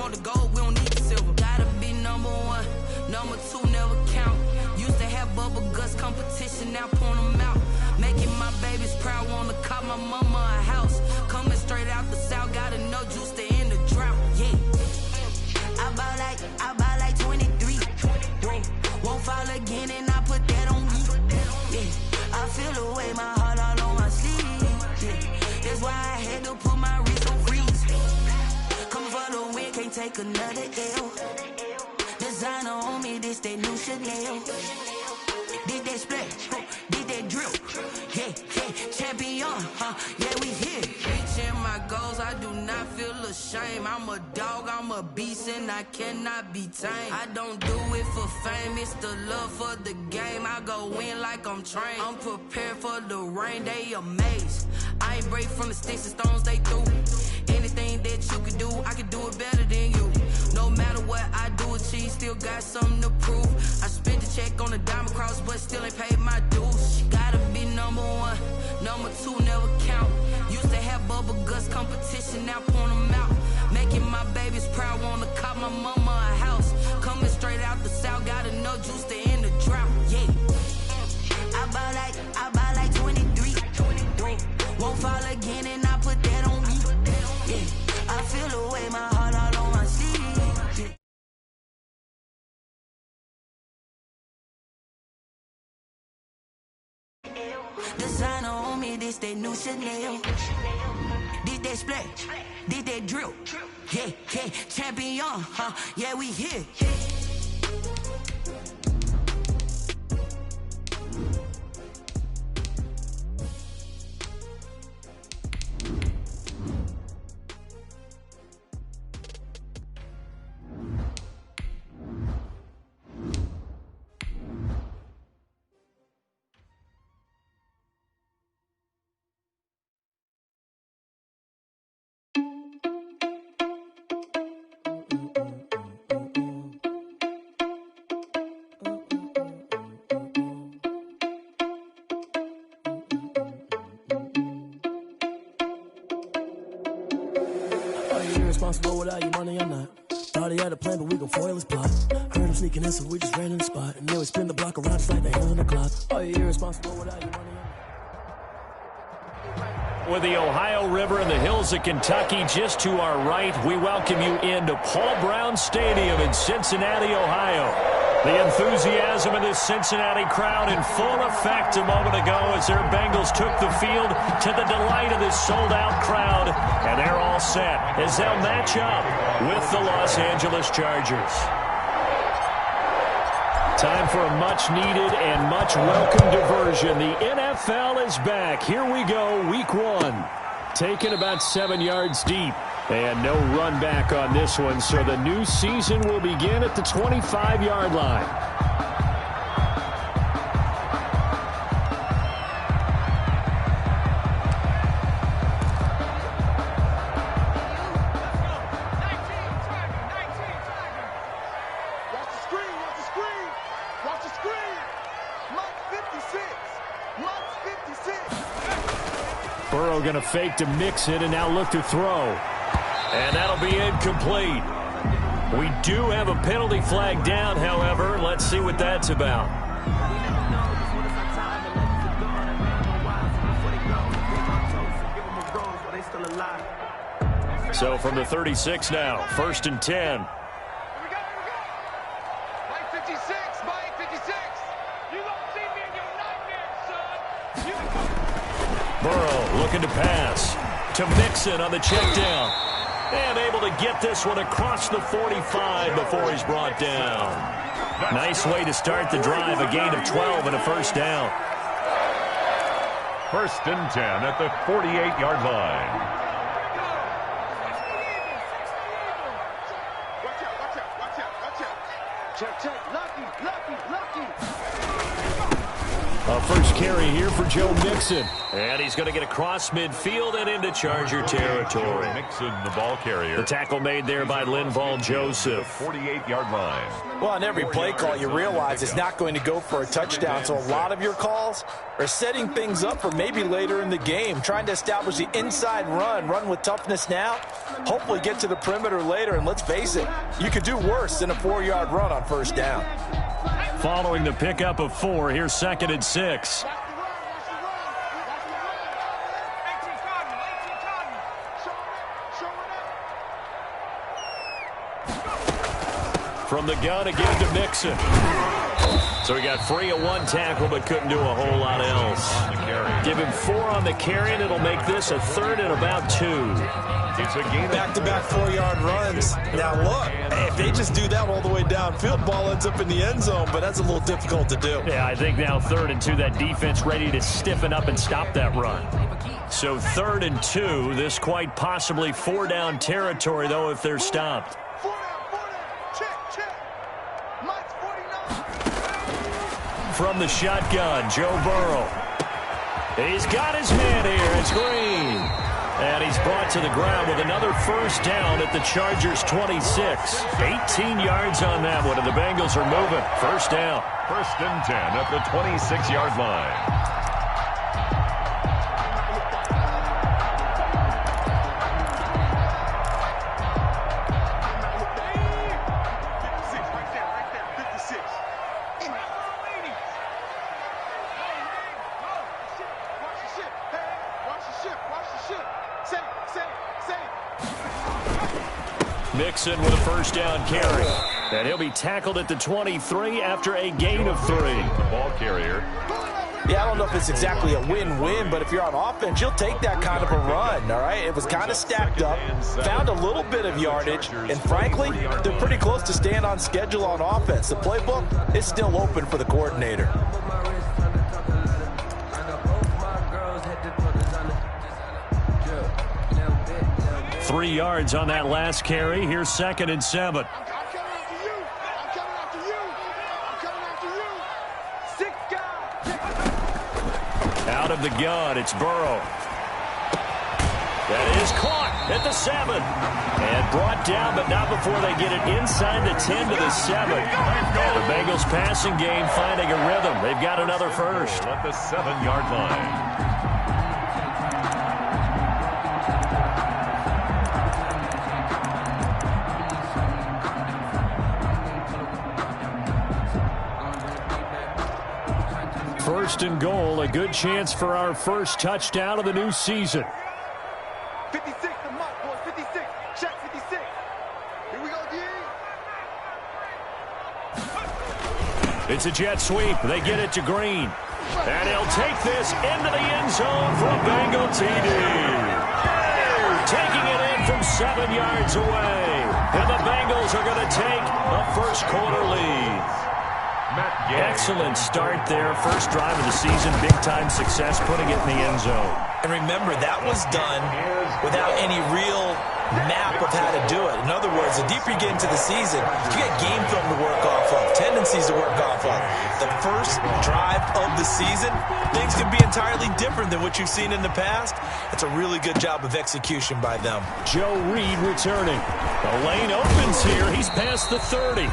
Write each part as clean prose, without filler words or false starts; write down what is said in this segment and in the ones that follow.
want the gold, we don't need the silver. Gotta be number one, number two never count. Used to have bubble guts competition, now point them out. Making my babies proud, wanna call my mama a house. Coming straight out the south, gotta know juice to end the drought. Yeah, I buy like 23. Whoa, won't fall again and I put that on me. Yeah, I feel the way, my heart all on my sleeve. Yeah, that's why I had to put my wrist on freeze. Coming for the win, can't take another L. Designer on me, this that new Chanel. Did that splash, did that drill. Yeah, champion, yeah, we here. Reaching my goals, I do not feel ashamed. I'm a dog, I'm a beast, and I cannot be tamed. I don't do it for fame, it's the love for the game. I go in like I'm trained. I'm prepared for the rain, they amazed. I ain't break from the sticks and stones they threw. Anything that you can do, I can do it better than you. No matter what I do achieve, still got something to prove. I spent the check on the diamond cross, but still ain't paid my dues. Gotta be number one, number two never count. Used to have bubble guts competition, now point them out. Making my babies proud, wanna call my mama a house. Coming straight out the south, gotta know juice to end the drought. Yeah, I buy like 23. Won't fall again and I put that on me. Yeah, I feel the way, my heart all on my sleeve. Designer on me, this that new Chanel. Did that splash, did that drill. Yeah, champion, yeah, we here. Responsible without your money or not. Thought he had a plan, but we gon' foil his plot. Heard him sneaking in, so we just ran in the spot. And then we spin the block around just like the hands on the clock. Oh, you're irresponsible without your money or not. With the Ohio River and the hills of Kentucky just to our right, we welcome you into Paul Brown Stadium in Cincinnati, Ohio. The enthusiasm of this Cincinnati crowd in full effect a moment ago as their Bengals took the field to the delight of this sold-out crowd. And they're all set as they'll match up with the Los Angeles Chargers. Time for a much-needed and much-welcome diversion. The NFL is back. Here we go, week one. Taken about 7 yards deep. And no run back on this one, so the new season will begin at the 25-yard line. Watch the screen, watch the screen, watch the screen. Month 56, month 56. Burrow going to fake to mix it and now look to throw. And that'll be incomplete. We do have a penalty flag down, however. Let's see what that's about. So from the 36 now, 1st and 10. Here we go. Mike 56, Mike 56. You don't see me in your nightmares, son. Burrow looking to pass to Mixon on the check down. And able to get this one across the 45 before he's brought down. Nice way to start the drive, a gain of 12 and a first down. 1st and 10 at the 48-yard line. Watch out. Check. Lucky. A first carry here for Joe Mixon. And he's going to get across midfield and into Charger territory. Mixon, the ball carrier. The tackle made there by Linval Joseph. 48-yard line. Well, on every play call, you realize it's not going to go for a touchdown. So a lot of your calls are setting things up for maybe later in the game, trying to establish the inside run with toughness now, hopefully get to the perimeter later. And let's face it, you could do worse than a 4-yard run on first down. Following the pickup of 4, here's 2nd and 6. From the gun again to Mixon. So he got free of 1 tackle but couldn't do a whole lot else. Give him 4 on the carry, and it'll make this a 3rd and about 2. It's a gain. Back-to-back 4-yard runs. Now look, if they just do that all the way downfield, ball ends up in the end zone, but that's a little difficult to do. Yeah, I think now 3rd and 2, that defense ready to stiffen up and stop that run. So 3rd and 2, this quite possibly 4-down territory, though, if they're stopped. From the shotgun, Joe Burrow. He's got his man here. It's Green. And he's brought to the ground with another first down at the Chargers' 26. 18 yards on that one, and the Bengals are moving. First down. 1st and 10 at the 26-yard line. Mixon with a first down carry. And he'll be tackled at the 23 after a gain of 3. The ball carrier. Yeah, I don't know if it's exactly a win-win, but if you're on offense, you'll take that kind of a run, all right? It was kind of stacked up, found a little bit of yardage, and frankly, they're pretty close to staying on schedule on offense. The playbook is still open for the coordinator. Three yards on that last carry. Here's 2nd and 7. Out of the gun, it's Burrow. That is caught at the 7. And brought down, but not before they get it inside the 10 to the 7. The Bengals passing game finding a rhythm. They've got another first. At the 7-yard line. First and goal, a good chance for our first touchdown of the new season. 56, the mark, boys, 56. Check 56. Here we go, D. It's a jet sweep. They get it to Green. And he'll take this into the end zone for a Bengal TD. Taking it in from 7 yards away. And the Bengals are going to take a first quarter lead. Excellent start there. First drive of the season. Big-time success putting it in the end zone. And remember, that was done without any real map of how to do it. In other words, the deeper you get into the season, you get game film to work off of, tendencies to work off of. The first drive of the season, things can be entirely different than what you've seen in the past. It's a really good job of execution by them. Joe Reed returning. The lane opens here. He's past the 30.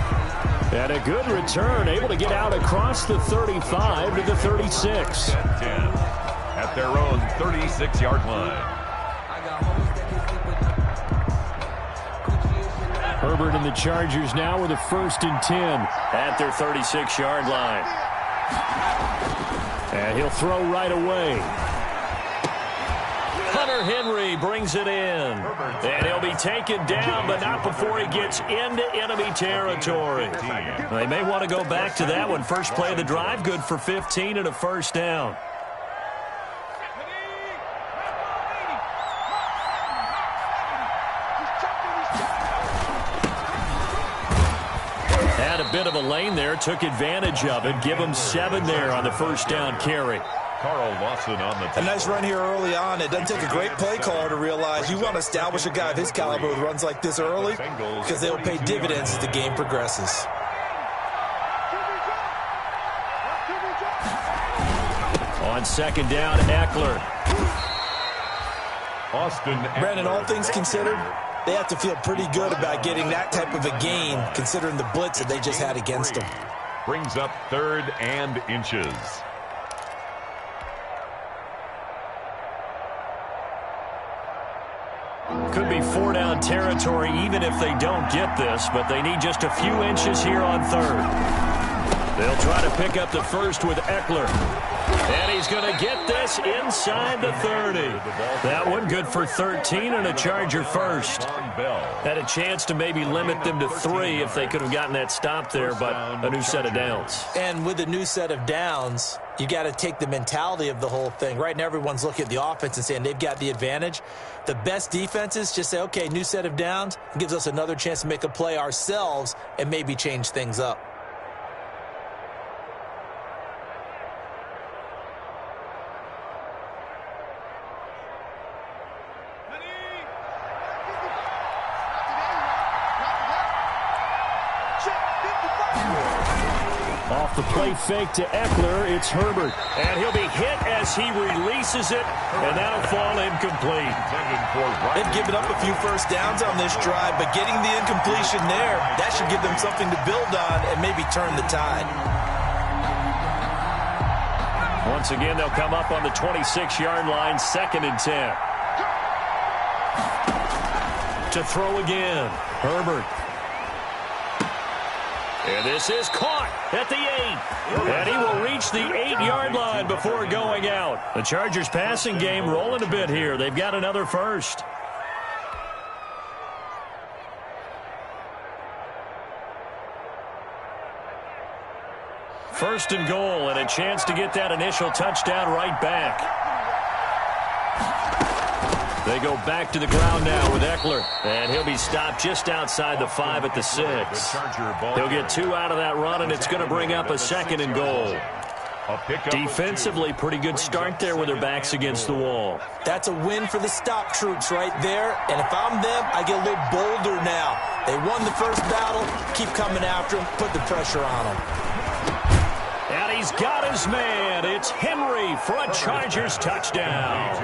And a good return, able to get out across the 35 to the 36. 10 at their own 36-yard line. Herbert and the Chargers now with a 1st and 10 at their 36-yard line. And he'll throw right away. Hunter Henry brings it in. And he'll be taken down, but not before he gets into enemy territory. They may want to go back to that one. First play of the drive, good for 15 and a first down. Had a bit of a lane there, took advantage of it. Give him 7 there on the first down carry. Carl Lawson on the A nice run here early on. It doesn't take a great play caller to realize you want to establish a guy of his caliber with runs like this early because they'll pay dividends as the game progresses. On second down, Eckler. Brandon, all things considered, they have to feel pretty good about getting that type of a gain, considering the blitz that they just had against them. Brings up 3rd and inches. Could be 4-down territory even if they don't get this, but they need just a few inches here on 3rd. They'll try to pick up the first with Eckler. And he's going to get this inside the 30. That one good for 13 and a Charger first. Had a chance to maybe limit them to 3 if they could have gotten that stop there, but a new set of downs. And with a new set of downs, you got to take the mentality of the whole thing. Right now, everyone's looking at the offense and saying they've got the advantage. The best defenses just say, okay, new set of downs. It gives us another chance to make a play ourselves and maybe change things up. Off the play fake to Eckler, it's Herbert. And he'll be hit as he releases it, and that'll fall incomplete. They've given up a few first downs on this drive, but getting the incompletion there, that should give them something to build on and maybe turn the tide. Once again, they'll come up on the 26-yard line, 2nd and 10. To throw again, Herbert. And this is caught at the 8. And he will reach the 8-yard line before going out. The Chargers passing game rolling a bit here. They've got another first. First and goal, and a chance to get that initial touchdown right back. They go back to the ground now with Eckler. And he'll be stopped just outside the 5 at the 6. He'll get 2 out of that run, and it's going to bring up a 2nd and goal. Defensively, pretty good start there with their backs against the wall. That's a win for the stop troops right there. And if I'm them, I get a little bolder now. They won the first battle. Keep coming after them. Put the pressure on them. And he's got his man. It's Henry for a Chargers touchdown.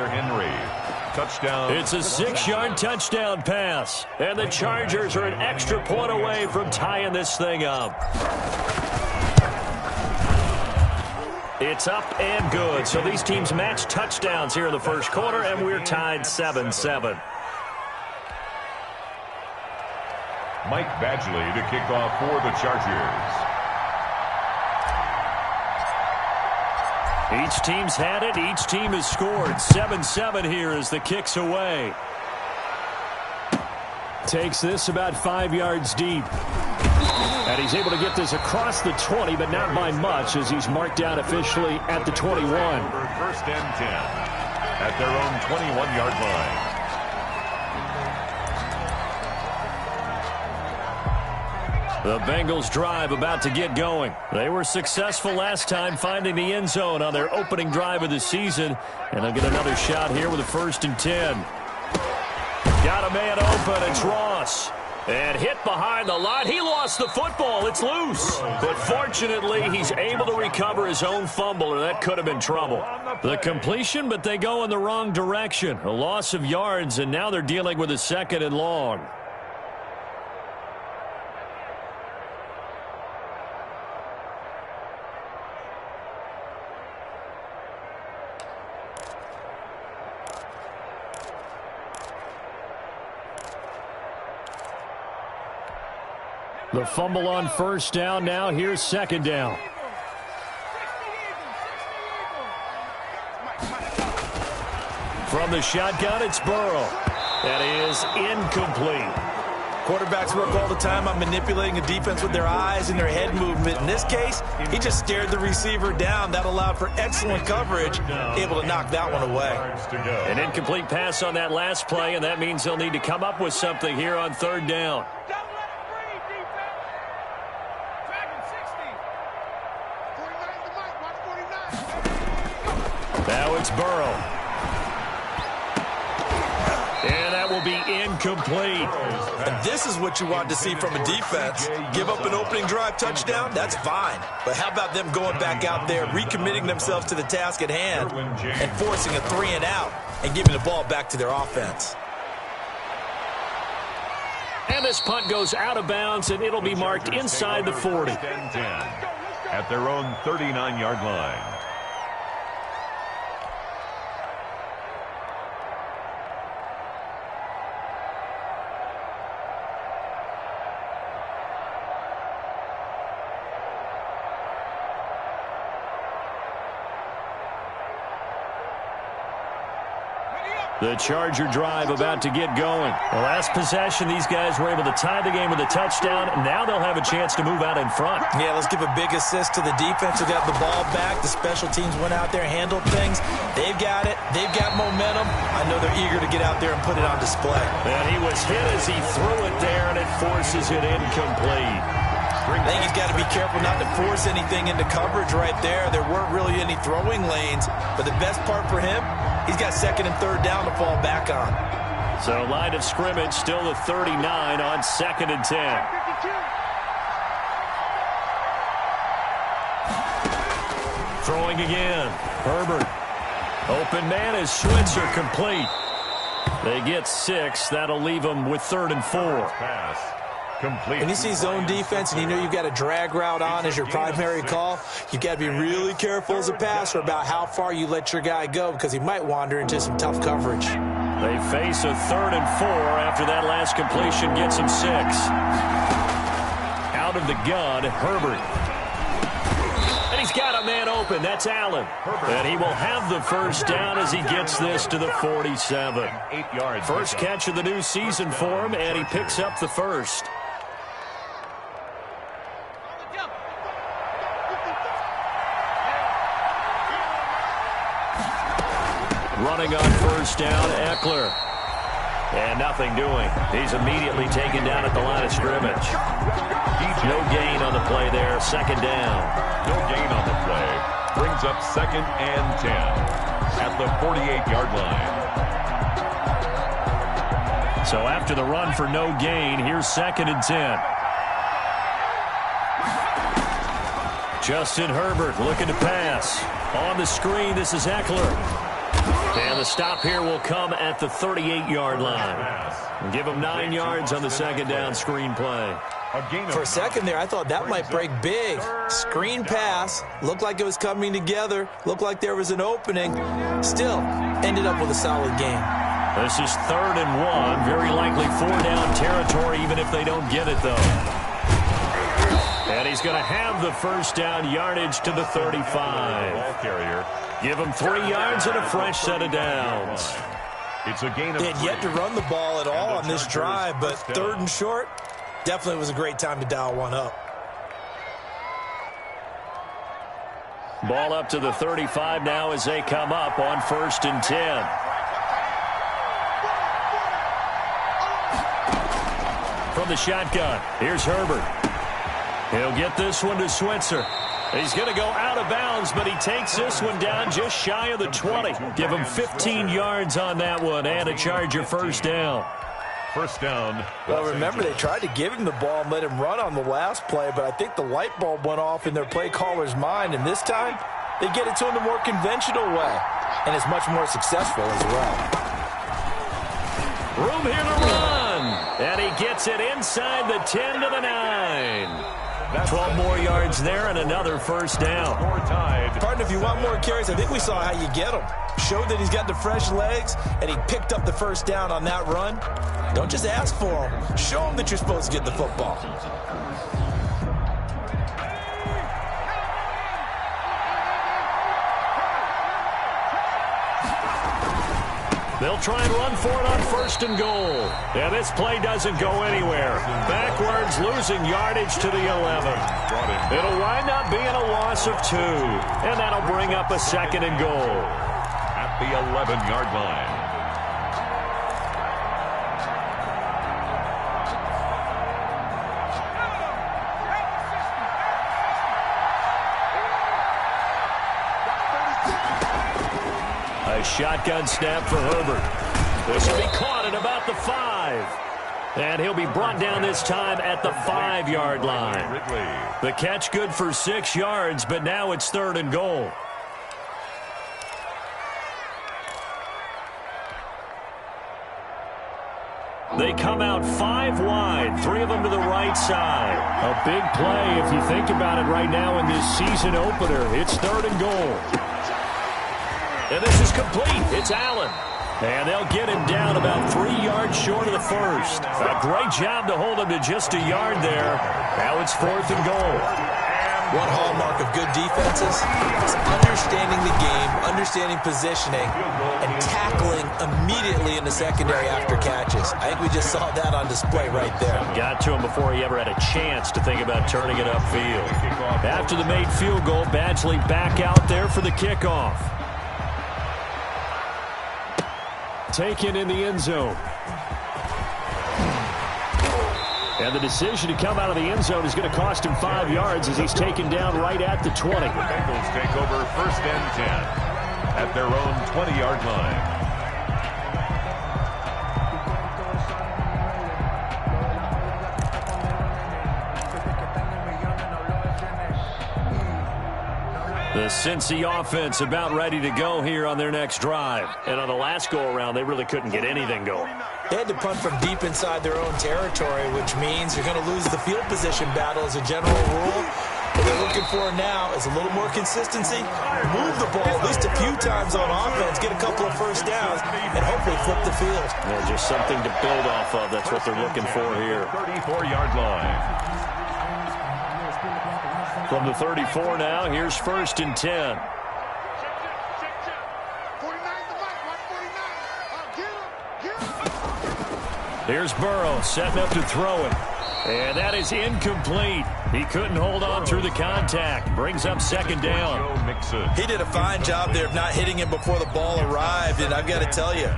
Henry. Touchdown. It's a 6-yard touchdown pass. And the Chargers are an extra point away from tying this thing up. It's up and good. So these teams match touchdowns here in the first quarter, and we're tied 7-7. Mike Badgley to kick off for the Chargers. Each team's had it. Each team has scored. 7-7 here as the kick's away. Takes this about 5 yards deep. And he's able to get this across the 20, but not by much as he's marked down officially at the 21. First and 10 at their own 21-yard line. The Bengals drive about to get going. They were successful last time finding the end zone on their opening drive of the season. And they'll get another shot here with a 1st and 10. Got a man open. It's Ross. And hit behind the line. He lost the football. It's loose. But fortunately, he's able to recover his own fumble, or that could have been trouble. The completion, but they go in the wrong direction. A loss of yards, and now they're dealing with a 2nd and long. The fumble on 1st down. Now here's 2nd down. From the shotgun, it's Burrow. That is incomplete. Quarterbacks work all the time on manipulating a defense with their eyes and their head movement. In this case, he just stared the receiver down. That allowed for excellent coverage, able to knock that one away. An incomplete pass on that last play, and that means they'll need to come up with something here on 3rd down. Now it's Burrow. And that will be incomplete. And this is what you want to see from a defense. Give up an opening drive touchdown, that's fine. But how about them going back out there, recommitting themselves to the task at hand, and forcing a 3-and-out and giving the ball back to their offense. And this punt goes out of bounds, and it'll be marked inside the 40. At their own 39-yard line. The Charger drive about to get going. The last possession, these guys were able to tie the game with a touchdown. Now they'll have a chance to move out in front. Yeah, let's give a big assist to the defense who got the ball back. The special teams went out there, handled things. They've got it. They've got momentum. I know they're eager to get out there and put it on display. And he was hit as he threw it there, and it forces it incomplete. I think he's got to be careful not to force anything into coverage right there. There weren't really any throwing lanes, but the best part for him, he's got second and third down to fall back on. So line of scrimmage still the 39 on 2nd and 10. Throwing again. Herbert. Open man is Switzer, complete. They get 6. That'll leave them with 3rd and 4. Pass. Complete. When you see zone defense and you know you've got a drag route on as your primary call, you've got to be really careful as a passer about how far you let your guy go because he might wander into some tough coverage. They face a 3rd and 4 after that last completion gets him 6. Out of the gun, Herbert. And he's got a man open. That's Allen. And he will have the first down as he gets this to the 47. 8 yards. First catch of the new season for him, and he picks up the first. Running on first down, Eckler. And nothing doing. He's immediately taken down at the line of scrimmage. No gain on the play there. 2nd down. No gain on the play. Brings up 2nd and 10 at the 48-yard line. So after the run for no gain, here's 2nd and 10. Justin Herbert looking to pass. On the screen, this is Eckler. And the stop here will come at the 38-yard line. Give him 9 yards on the 2nd down screen play. For a second there, I thought that might break big. Screen pass. Looked like it was coming together. Looked like there was an opening. Still, ended up with a solid game. This is 3rd and 1. Very likely 4-down territory, even if they don't get it, though. And he's going to have the first down yardage to the 35. Ball carrier. Give him 3 yards and a fresh set of downs. It's a gain of 3. They had yet to run the ball at all on this drive, but 3rd and short, definitely was a great time to dial one up. Ball up to the 35 now as they come up on 1st and 10. From the shotgun, here's Herbert. He'll get this one to Switzer. He's going to go out of bounds, but he takes this one down just shy of the 20. Give him 15 yards on that one and a Charger first down. First down. Well, remember, they tried to give him the ball and let him run on the last play, but I think the light bulb went off in their play caller's mind, and this time they get it to him the more conventional way, and it's much more successful as well. Room here to run, and he gets it inside the 10 to the 9. 12 more yards there and another first down. Partner, if you want more carries, I think we saw how you get them. Showed that he's got the fresh legs, and he picked up the first down on that run. Don't just ask for them. Show them that you're supposed to get the football. They'll try and run for it on 1st and goal. And this play doesn't go anywhere. Backwards, losing yardage to the 11. It'll wind up being a loss of 2. And that'll bring up a 2nd and goal. At the 11-yard line. A shotgun snap for Herbert. This will be caught at about the 5. And he'll be brought down this time at the 5-yard line. The catch good for 6 yards, but now it's 3rd and goal. They come out 5 wide, 3 of them to the right side. A big play if you think about it right now in this season opener. It's 3rd and goal. And this is complete. It's Allen. And they'll get him down about 3 yards short of the first. A great job to hold him to just a yard there. Now it's 4th and goal. One hallmark of good defenses is understanding the game, understanding positioning, and tackling immediately in the secondary after catches. I think we just saw that on display right there. Got to him before he ever had a chance to think about turning it upfield. After the made field goal, Badgley back out there for the kickoff. Taken in the end zone. And the decision to come out of the end zone is going to cost him 5 yards as he's taken down right at the 20. The Bengals take over 1st and 10 at their own 20-yard line. The Cincy offense about ready to go here on their next drive. And on the last go-around, they really couldn't get anything going. They had to punt from deep inside their own territory, which means you're going to lose the field position battle as a general rule. What they're looking for now is a little more consistency, move the ball at least a few times on offense, get a couple of first downs, and hopefully flip the field. Yeah, just something to build off of. That's what they're looking for here. 34-yard line. From the 34 now, here's 1st and 10. Here's Burrow setting up to throw it. And that is incomplete. He couldn't hold on through the contact. Brings up 2nd down. He did a fine job there of not hitting him before the ball arrived. And I've got to tell you,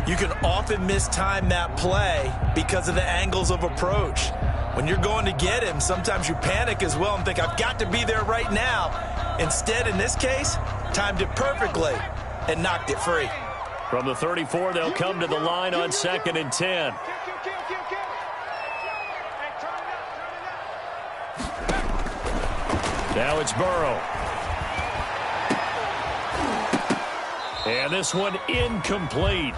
you can often mistime that play because of the angles of approach. When you're going to get him, sometimes you panic as well and think, I've got to be there right now. Instead, in this case, timed it perfectly and knocked it free. From the 34, they'll come to the line on 2nd and 10. Now it's Burrow. And this one incomplete.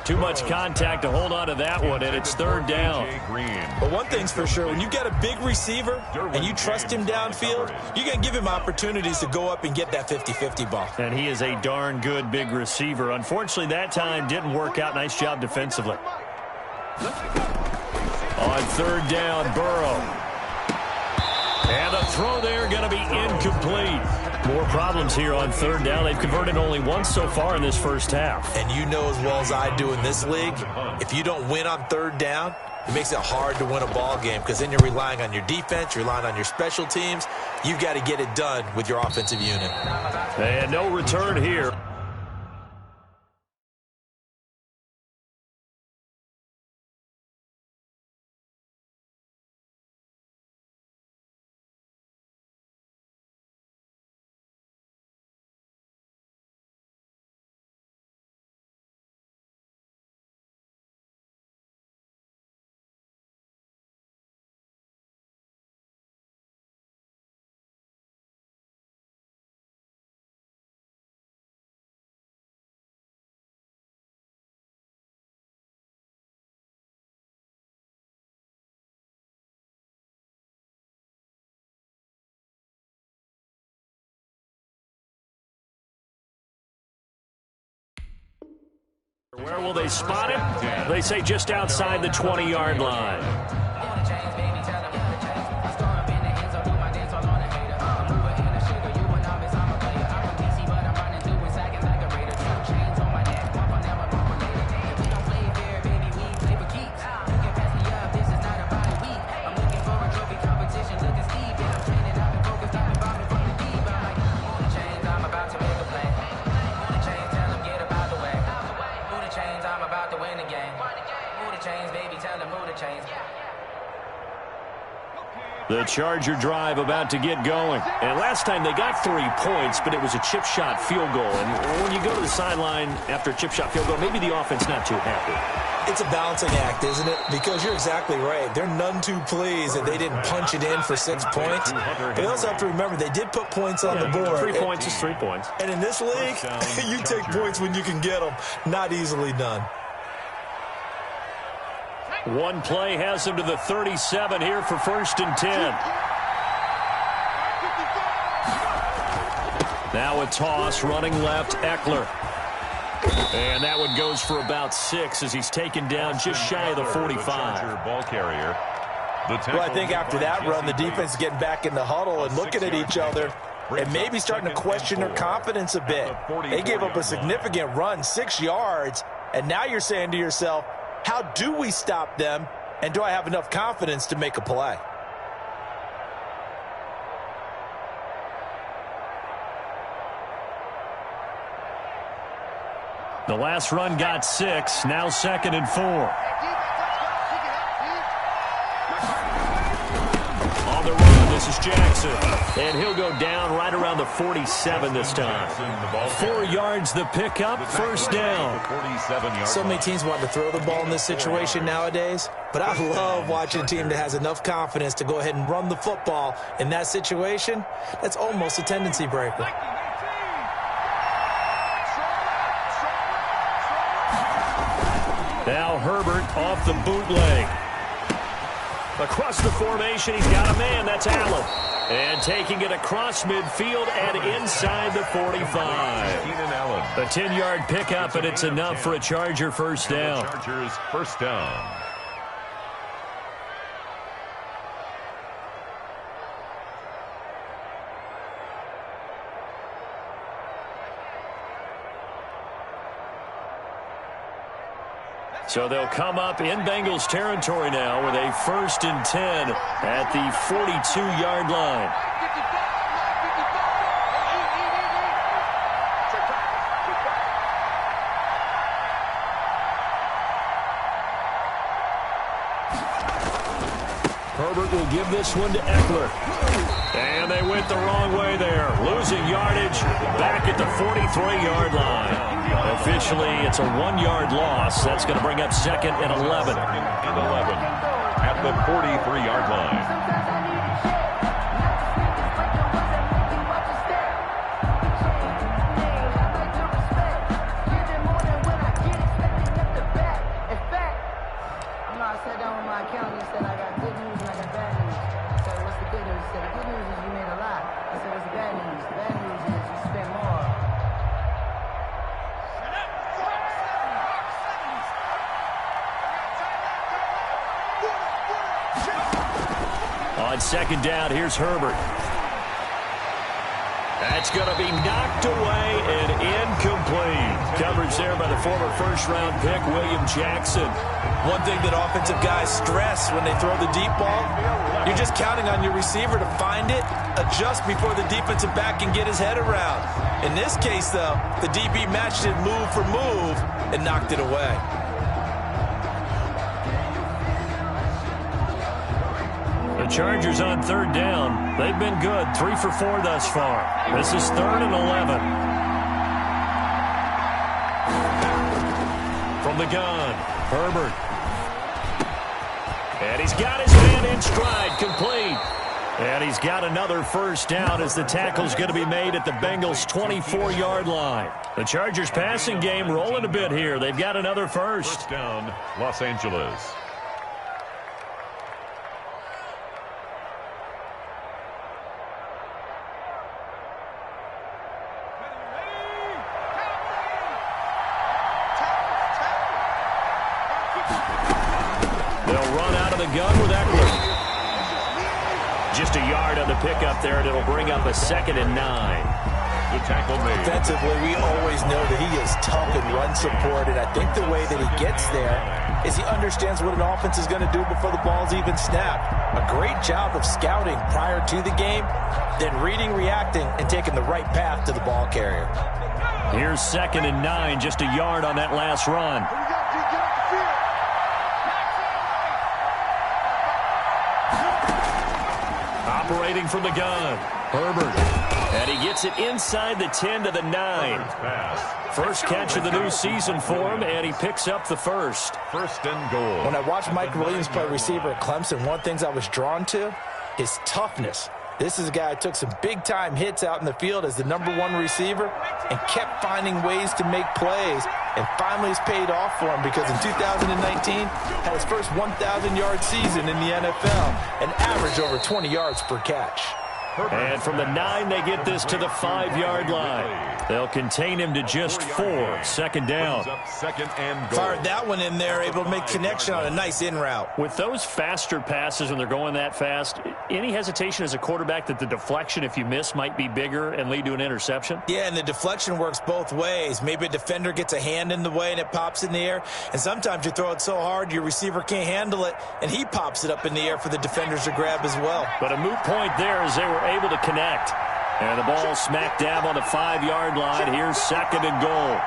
Too much contact to hold on to that one, and it's 3rd down. But one thing's for sure, when you got a big receiver and you trust him downfield, you're going to give him opportunities to go up and get that 50-50 ball. And he is a darn good big receiver. Unfortunately, that time didn't work out. Nice job defensively. On 3rd down, Burrow. And the throw there going to be incomplete. More problems here on 3rd down. They've converted only once so far in this first half. And you know as well as I do in this league, if you don't win on 3rd down, it makes it hard to win a ball game because then you're relying on your defense, you're relying on your special teams. You've got to get it done with your offensive unit. And no return here. Where will they spot him? They say just outside the 20-yard line. Chains, baby, tell them move the chains. The Charger drive about to get going. And last time they got 3 points, but it was a chip shot field goal. And when you go to the sideline after a chip shot field goal, maybe the offense not too happy. It's a balancing act, isn't it? Because you're exactly right. They're none too pleased that they didn't punch it in for 6 points. But you also have to remember they did put points on the board. 3 points is 3 points. And in this league, you take points when you can get them. Not easily done. One play has him to the 37 here for 1st and 10. Now a toss, running left, Eckler. And that one goes for about 6 as he's taken down just shy of the 45. Ball carrier. Well, I think after that run, the defense is getting back in the huddle and looking at each other and maybe starting to question their confidence a bit. They gave up a significant run, 6 yards, and now you're saying to yourself, how do we stop them, and do I have enough confidence to make a play? The last run got 6, now 2nd and 4. On the run, this is Jackson. And he'll go down right around the 47 this time. 4 yards the pickup, 1st down. So many teams want to throw the ball in this situation nowadays, but I love watching a team that has enough confidence to go ahead and run the football. In that situation, that's almost a tendency breaker. Now Herbert off the bootleg. Across the formation, he's got a man. That's Allen. And taking it across midfield and inside the 45. A 10-yard pickup, and it's enough for a Charger 1st down. Chargers 1st down. So they'll come up in Bengals territory now with a 1st and 10 at the 42-yard line. Herbert will give this one to Eckler. And they went the wrong way there. Losing yardage back at the 43-yard line. Officially, it's a 1-yard loss. That's going to bring up 2nd and 11. 2nd and 11 at the 43-yard line. On 2nd down, here's Herbert. That's going to be knocked away and incomplete. Coverage there by the former 1st-round pick, William Jackson. One thing that offensive guys stress when they throw the deep ball, you're just counting on your receiver to find it, adjust before the defensive back can get his head around. In this case, though, the DB matched it move for move and knocked it away. The Chargers on 3rd down. They've been good. 3 for 4 thus far. This is 3rd and 11. From the gun, Herbert. And he's got his man in stride, complete. And he's got another 1st down as the tackle's going to be made at the Bengals' 24-yard line. The Chargers passing game rolling a bit here. They've got another 1st. 1st down, Los Angeles. They'll run out of the gun with Eckler. Just a yard on the pickup there, and it'll bring up a 2nd and 9. The tackle made. Defensively, we always know that he is tough in run support, and I think the way that he gets there is he understands what an offense is going to do before the ball's even snapped. A great job of scouting prior to the game, then reading, reacting, and taking the right path to the ball carrier. Here's 2nd and 9, just a yard on that last run. operating from the gun. Herbert. And he gets it inside the 10 to the 9. First catch of the new season for him, and he picks up the first. First and goal. When I watched Mike Williams play receiver at Clemson, one of the things I was drawn to, his toughness. This is a guy who took some big-time hits out in the field as the #1 receiver and kept finding ways to make plays, and finally it's paid off for him because in 2019 had his first 1,000-yard season in the NFL and averaged over 20 yards per catch. And from the 9, they get this to the 5-yard line. They'll contain him to just 4. Second down. Second and goal. Fired that one in there, able to make connection on a nice in route. With those faster passes when they're going that fast, any hesitation as a quarterback that the deflection, if you miss, might be bigger and lead to an interception? Yeah, and the deflection works both ways. Maybe a defender gets a hand in the way and it pops in the air, and sometimes you throw it so hard your receiver can't handle it, and he pops it up in the air for the defenders to grab as well. But a moot point there as they were able to connect. And the ball smacked down on the 5-yard line. Here's second and goal.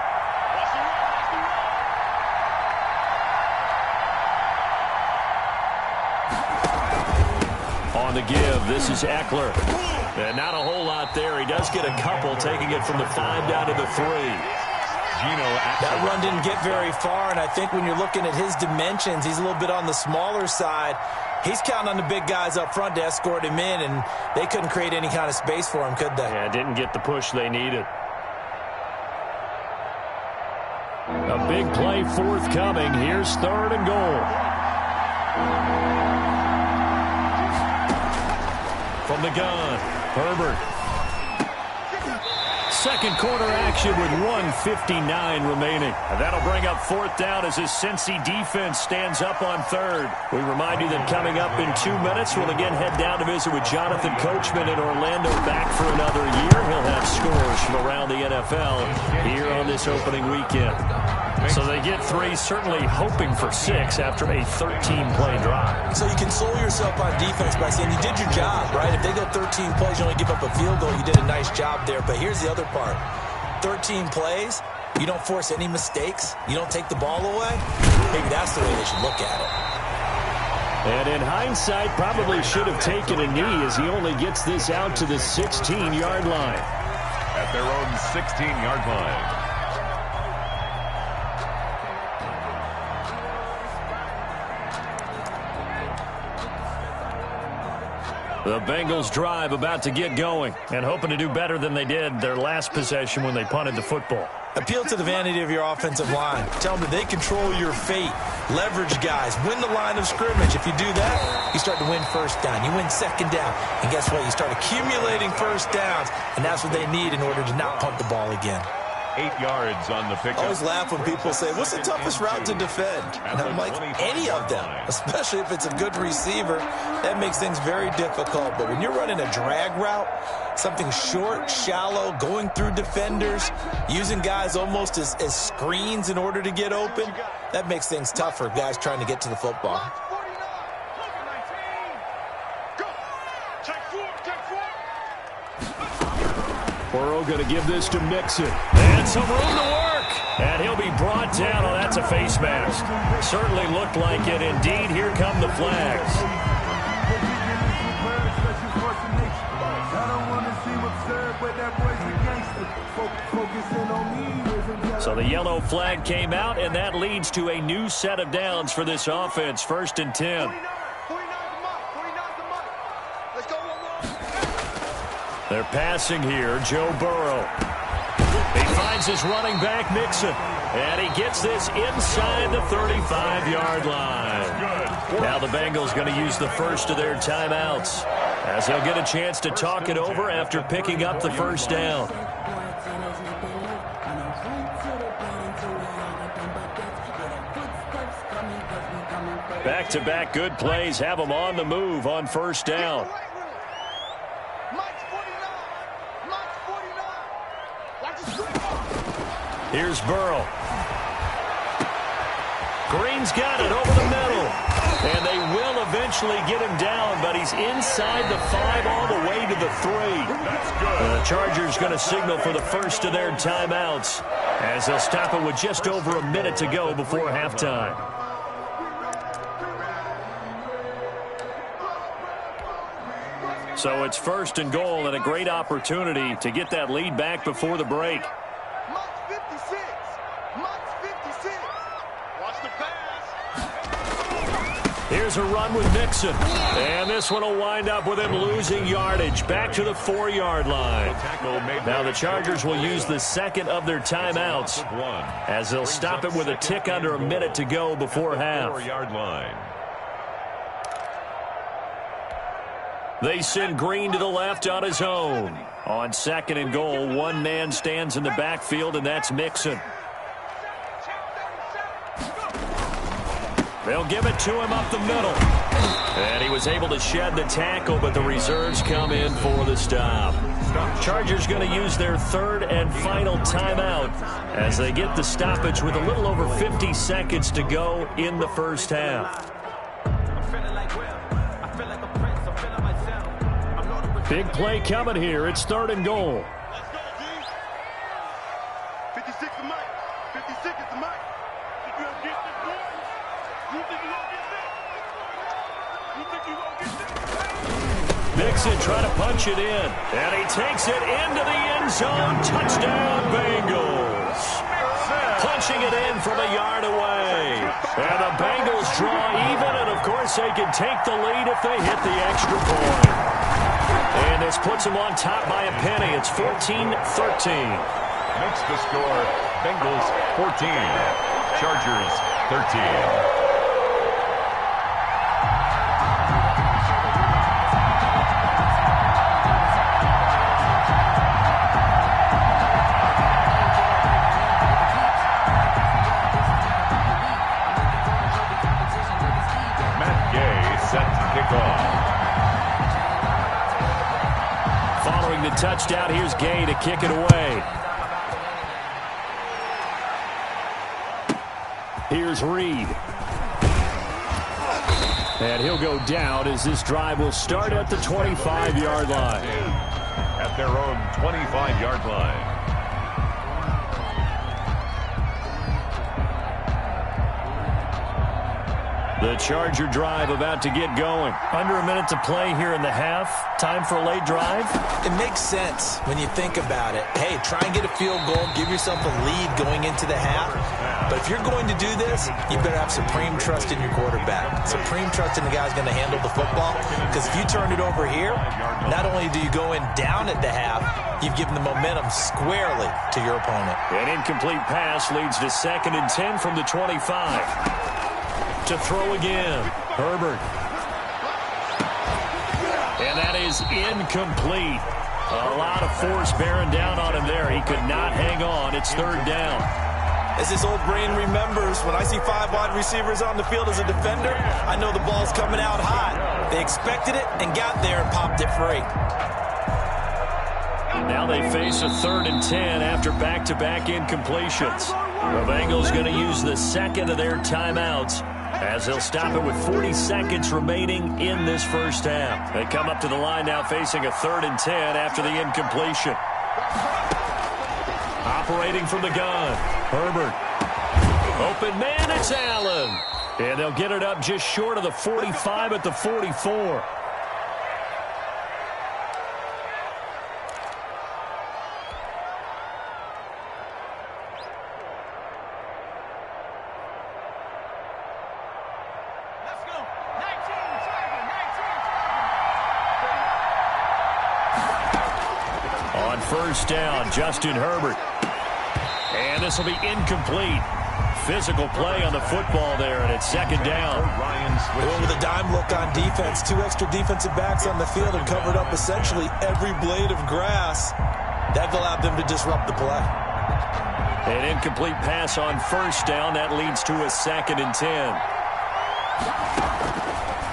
On the give, this is Eckler. And not a whole lot there. He does get a couple, taking it from the 5 down to the 3. That run didn't get very far, and I think when you're looking at his dimensions, he's a little bit on the smaller side. He's counting on the big guys up front to escort him in, and they couldn't create any kind of space for him, could they? Yeah, didn't get the push they needed. A big play forthcoming. Here's third and goal. From the gun, Herbert. Second quarter action with 1:59 remaining. And that'll bring up fourth down as his Cincy defense stands up on third. We remind you that coming up in 2 minutes, we'll again head down to visit with Jonathan Coachman in Orlando, back for another year. He'll have scores from around the NFL here on this opening weekend. So they get 3, certainly hoping for 6 after a 13-play drive. So you console yourself on defense by saying you did your job, right? If they go 13 plays, you only give up a field goal, you did a nice job there. But here's the other part. 13 plays, you don't force any mistakes, you don't take the ball away. Maybe that's the way they should look at it. And in hindsight, probably should have taken a knee as he only gets this out to the 16-yard line. At their own 16-yard line. The Bengals drive about to get going and hoping to do better than they did their last possession when they punted the football. Appeal to the vanity of your offensive line. Tell them that they control your fate. Leverage guys. Win the line of scrimmage. If you do that, you start to win first down. You win second down. And guess what? You start accumulating first downs. And that's what they need in order to not punt the ball again. 8 yards on the pickup. I always laugh when people say, what's the toughest route to defend? And I'm like, any of them, especially if it's a good receiver. That makes things very difficult. But when you're running a drag route, something short, shallow, going through defenders, using guys almost as screens in order to get open, that makes things tougher, guys trying to get to the football. Burrow going to give this to Mixon. And some room to work. And he'll be brought down. Oh, that's a face mask. Certainly looked like it. Indeed, here come the flags. So the yellow flag came out, and that leads to a new set of downs for this offense. 1st and 10. They're passing here, Joe Burrow. He finds his running back, Mixon. And he gets this inside the 35-yard line. Now the Bengals going to use the first of their timeouts, as they'll get a chance to talk it over after picking up the first down. Back-to-back good plays have them on the move on first down. Here's Burrow. Green's got it over the middle. And they will eventually get him down, but he's inside the 5 all the way to the 3. That's good. The Chargers going to signal for the first of their timeouts, as they'll stop it with just over a minute to go before halftime. So it's 1st and goal and a great opportunity to get that lead back before the break. Mike's 56. Mike's 56. Watch the pass. Here's a run with Mixon. And this one will wind up with him losing yardage back to the 4-yard line. Now the Chargers will use the second of their timeouts as they'll stop it with a tick under a minute to go before half. 4-yard line. They send Green to the left on his own. On 2nd and goal, one man stands in the backfield, and that's Mixon. They'll give it to him up the middle. And he was able to shed the tackle, but the reserves come in for the stop. Chargers going to use their 3rd and final timeout as they get the stoppage with a little over 50 seconds to go in the first half. Big play coming here. It's 3rd and goal. Let's go, G. 56 is Mike. 56 is Mike. Think you gonna get this, boy? You think you gonna get this? You think you gonna get this? Mixon trying to punch it in. And he takes it into the end zone. Touchdown, Bengals. Punching it in from a yard away. And the Bengals draw even, and of course they can take the lead if they hit the extra point. And this puts them on top by a penny. It's 14-13. Makes the score Bengals 14, Chargers 13. Following the touchdown, here's Gay to kick it away. Here's Reed. And he'll go down as this drive will start at the 25-yard line. At their own 25-yard line. The Charger drive about to get going. Under a minute to play here in the half. Time for a late drive. It makes sense when you think about it. Hey, try and get a field goal. Give yourself a lead going into the half. But if you're going to do this, you better have supreme trust in your quarterback. Supreme trust in the guy who's going to handle the football. Because if you turn it over here, not only do you go in down at the half, you've given the momentum squarely to your opponent. An incomplete pass leads to 2nd and 10 from the 25. To throw again, Herbert. And that is incomplete. A lot of force bearing down on him there. He could not hang on. It's 3rd down. As his old brain remembers, when I see 5 wide receivers on the field as a defender, I know the ball's coming out hot. They expected it and got there and popped it free. Now they face a 3rd and 10 after back-to-back incompletions. The Bengals going to use the second of their timeouts as they'll stop it with 40 seconds remaining in this first half. They come up to the line now facing a 3rd and 10 after the incompletion. Operating from the gun, Herbert. Open man, it's Allen. And they'll get it up just short of the 45 at the 44. First down, Justin Herbert. And this will be incomplete. Physical play on the football there, and it's 2nd down. Well, with a dime look on defense, 2 extra defensive backs on the field and covered up essentially every blade of grass. That allowed them to disrupt the play. An incomplete pass on 1st down. That leads to a 2nd and 10.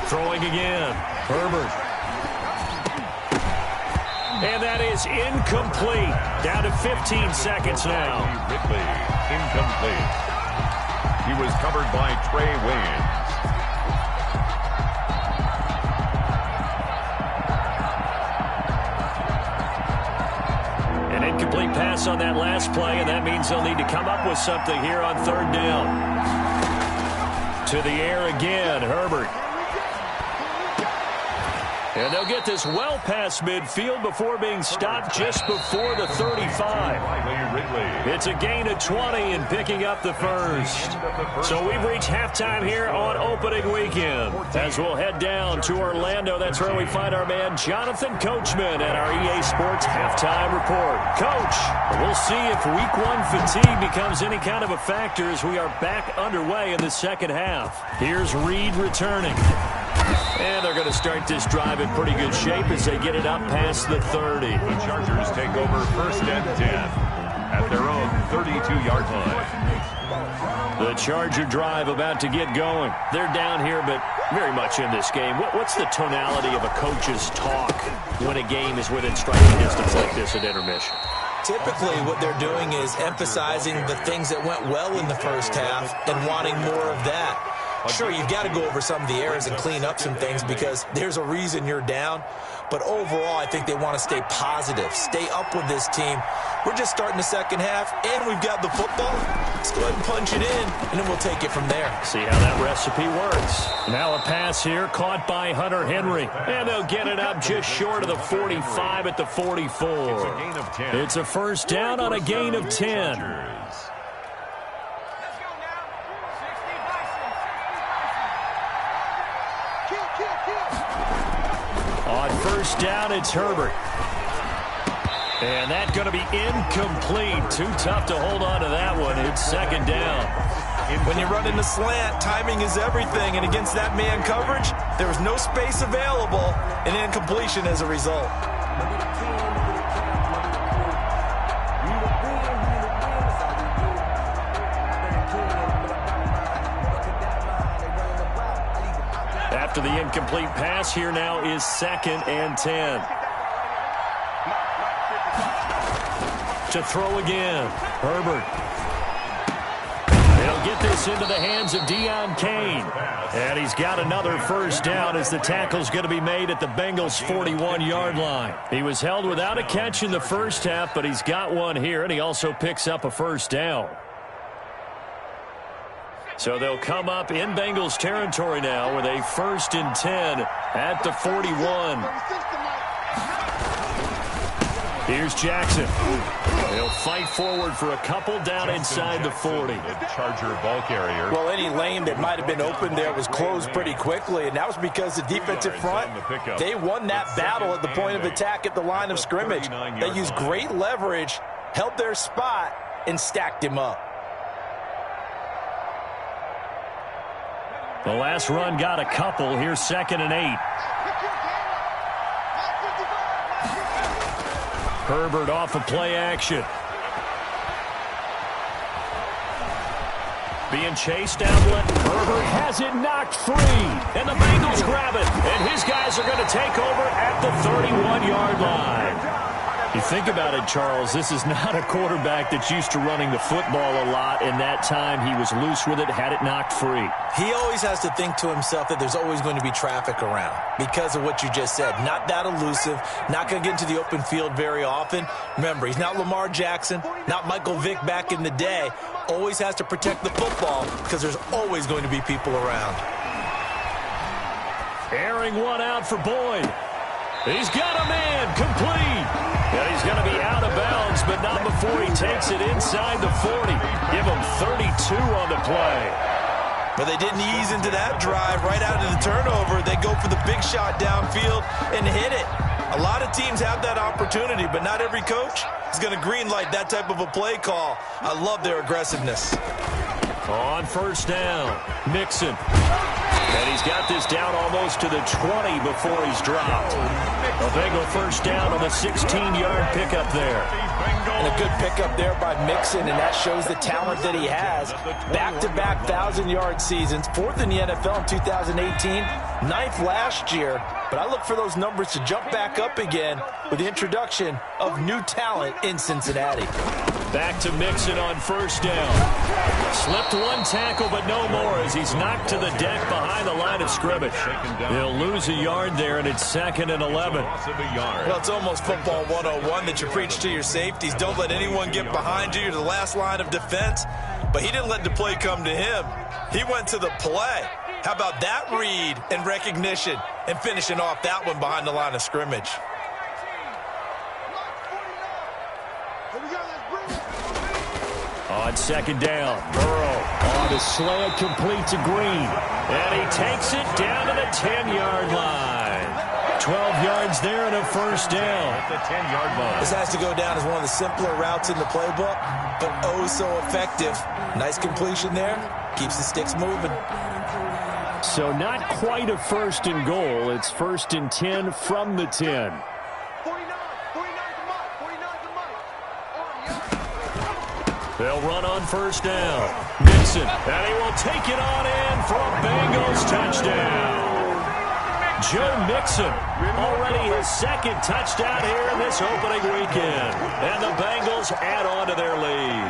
Throwing again, Herbert. And that is incomplete. Down to 15 seconds now. Ridley, incomplete. He was covered by Trey Waynes. An incomplete pass on that last play, and that means they'll need to come up with something here on 3rd down. To the air again, Herbert. And they'll get this well past midfield before being stopped just before the 35. It's a gain of 20 and picking up the first. So we've reached halftime here on opening weekend. As we'll head down to Orlando, that's where we find our man Jonathan Coachman at our EA Sports Halftime Report. Coach, we'll see if Week 1 fatigue becomes any kind of a factor as we are back underway in the second half. Here's Reed returning. And they're going to start this drive in pretty good shape as they get it up past the 30. The Chargers take over 1st and 10 at their own 32-yard line. The Charger drive about to get going. They're down here, but very much in this game. What's the tonality of a coach's talk when a game is within striking distance like this at intermission? Typically, what they're doing is emphasizing the things that went well in the first half and wanting more of that. Sure, you've got to go over some of the errors and clean up some things because there's a reason you're down. But overall, I think they want to stay positive, stay up with this team. We're just starting the second half, and we've got the football. Let's go ahead and punch it in, and then we'll take it from there. See how that recipe works. Now a pass here caught by Hunter Henry. And they'll get it up just short of the 45 at the 44. It's a gain of 10. It's a first down on a gain of 10. On first down, it's Herbert. And that's going to be incomplete. Too tough to hold on to that one. It's second down. When you run in the slant, timing is everything. And against that man coverage, there was no space available. And incompletion as a result. After the incomplete pass, here now is 2nd and 10. To throw again, Herbert. They'll get this into the hands of Deion Kane. And he's got another first down as the tackle's going to be made at the Bengals' 41-yard line. He was held without a catch in the first half, but he's got one here, and he also picks up a first down. So they'll come up in Bengals territory now with a 1st and 10 at the 41. Here's Jackson. They'll fight forward for a couple down inside the 40. Charger ball carrier. Well, any lane that might have been open there was closed pretty quickly, and that was because the defensive front, they won that battle at the point of attack at the line of scrimmage. They used great leverage, held their spot, and stacked him up. The last run got a couple. Here's 2nd and 8. Herbert off of play action. Being chased outlet. Herbert has it knocked free. And the Bengals grab it. And his guys are going to take over at the 31-yard line. You think about it, Charles, this is not a quarterback that's used to running the football a lot. In that time, he was loose with it, had it knocked free. He always has to think to himself that there's always going to be traffic around because of what you just said. Not that elusive, not going to get into the open field very often. Remember, he's not Lamar Jackson, not Michael Vick back in the day. Always has to protect the football because there's always going to be people around. Airing one out for Boyd. He's got a man complete. And he's going to be out of bounds, but not before he takes it inside the 40. Give him 32 on the play. But they didn't ease into that drive right out of the turnover. They go for the big shot downfield and hit it. A lot of teams have that opportunity, but not every coach is going to greenlight that type of a play call. I love their aggressiveness. On first down, Mixon. And he's got this down almost to the 20 before he's dropped. A Bengal first down on the 16-yard pickup there. And a good pickup there by Mixon, and that shows the talent that he has. Back-to-back 1,000-yard seasons, 4th in the NFL in 2018, 9th last year. But I look for those numbers to jump back up again with the introduction of new talent in Cincinnati. Back to Mixon on first down. Slipped one tackle, but no more as he's knocked to the deck behind the line of scrimmage. They'll lose a yard there, and it's 2nd and 11. Well, it's almost football 101 that you preach to your safeties. Don't let anyone get behind you. You're the last line of defense. But he didn't let the play come to him. He went to the play. How about that read and recognition? and finishing off that one behind the line of scrimmage. On second down, Burrow on the slant, complete to Green. And he takes it down to the 10-yard line. 12 yards there and a first down. At the 10-yard line. This has to go down as one of the simpler routes in the playbook, but oh so effective. Nice completion there. Keeps the sticks moving. So not quite a first and goal. It's first and 10 from the 10. They'll run on first down. Mixon, and he will take it on in for a Bengals touchdown. Joe Mixon, already his second touchdown here in this opening weekend. And the Bengals add on to their lead.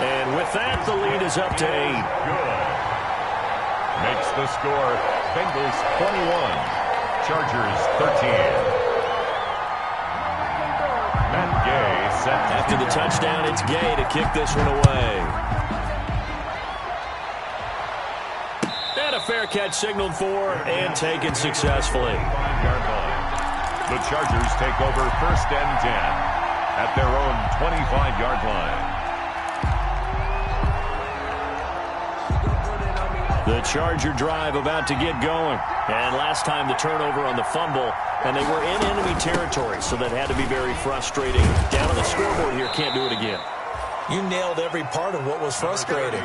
And with that, the lead is up to 8. Good. Makes the score Bengals 21, Chargers 13. After the touchdown, it's Gay to kick this one away. And a fair catch signaled for and taken successfully. The Chargers take over first and 10 at their own 25-yard line. The Charger drive about to get going. And last time the turnover on the fumble, and they were in enemy territory, so that had to be very frustrating. Down on the scoreboard here, can't do it again. You nailed every part of what was frustrating.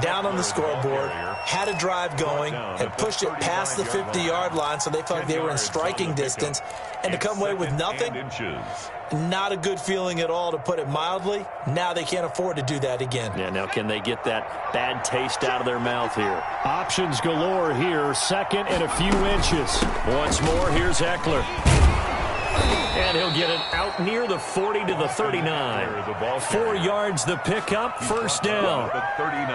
Down on the scoreboard, had a drive going, had pushed it past the 50-yard line so they felt they were in striking distance, and to come away with nothing, not a good feeling at all, to put it mildly. Now they can't afford to do that again. Yeah, now can they get that bad taste out of their mouth here? Options galore here, second and a few inches. Once more, here's Eckler. And he'll get it out near the 40 to the 39. 4 yards the pickup, first down.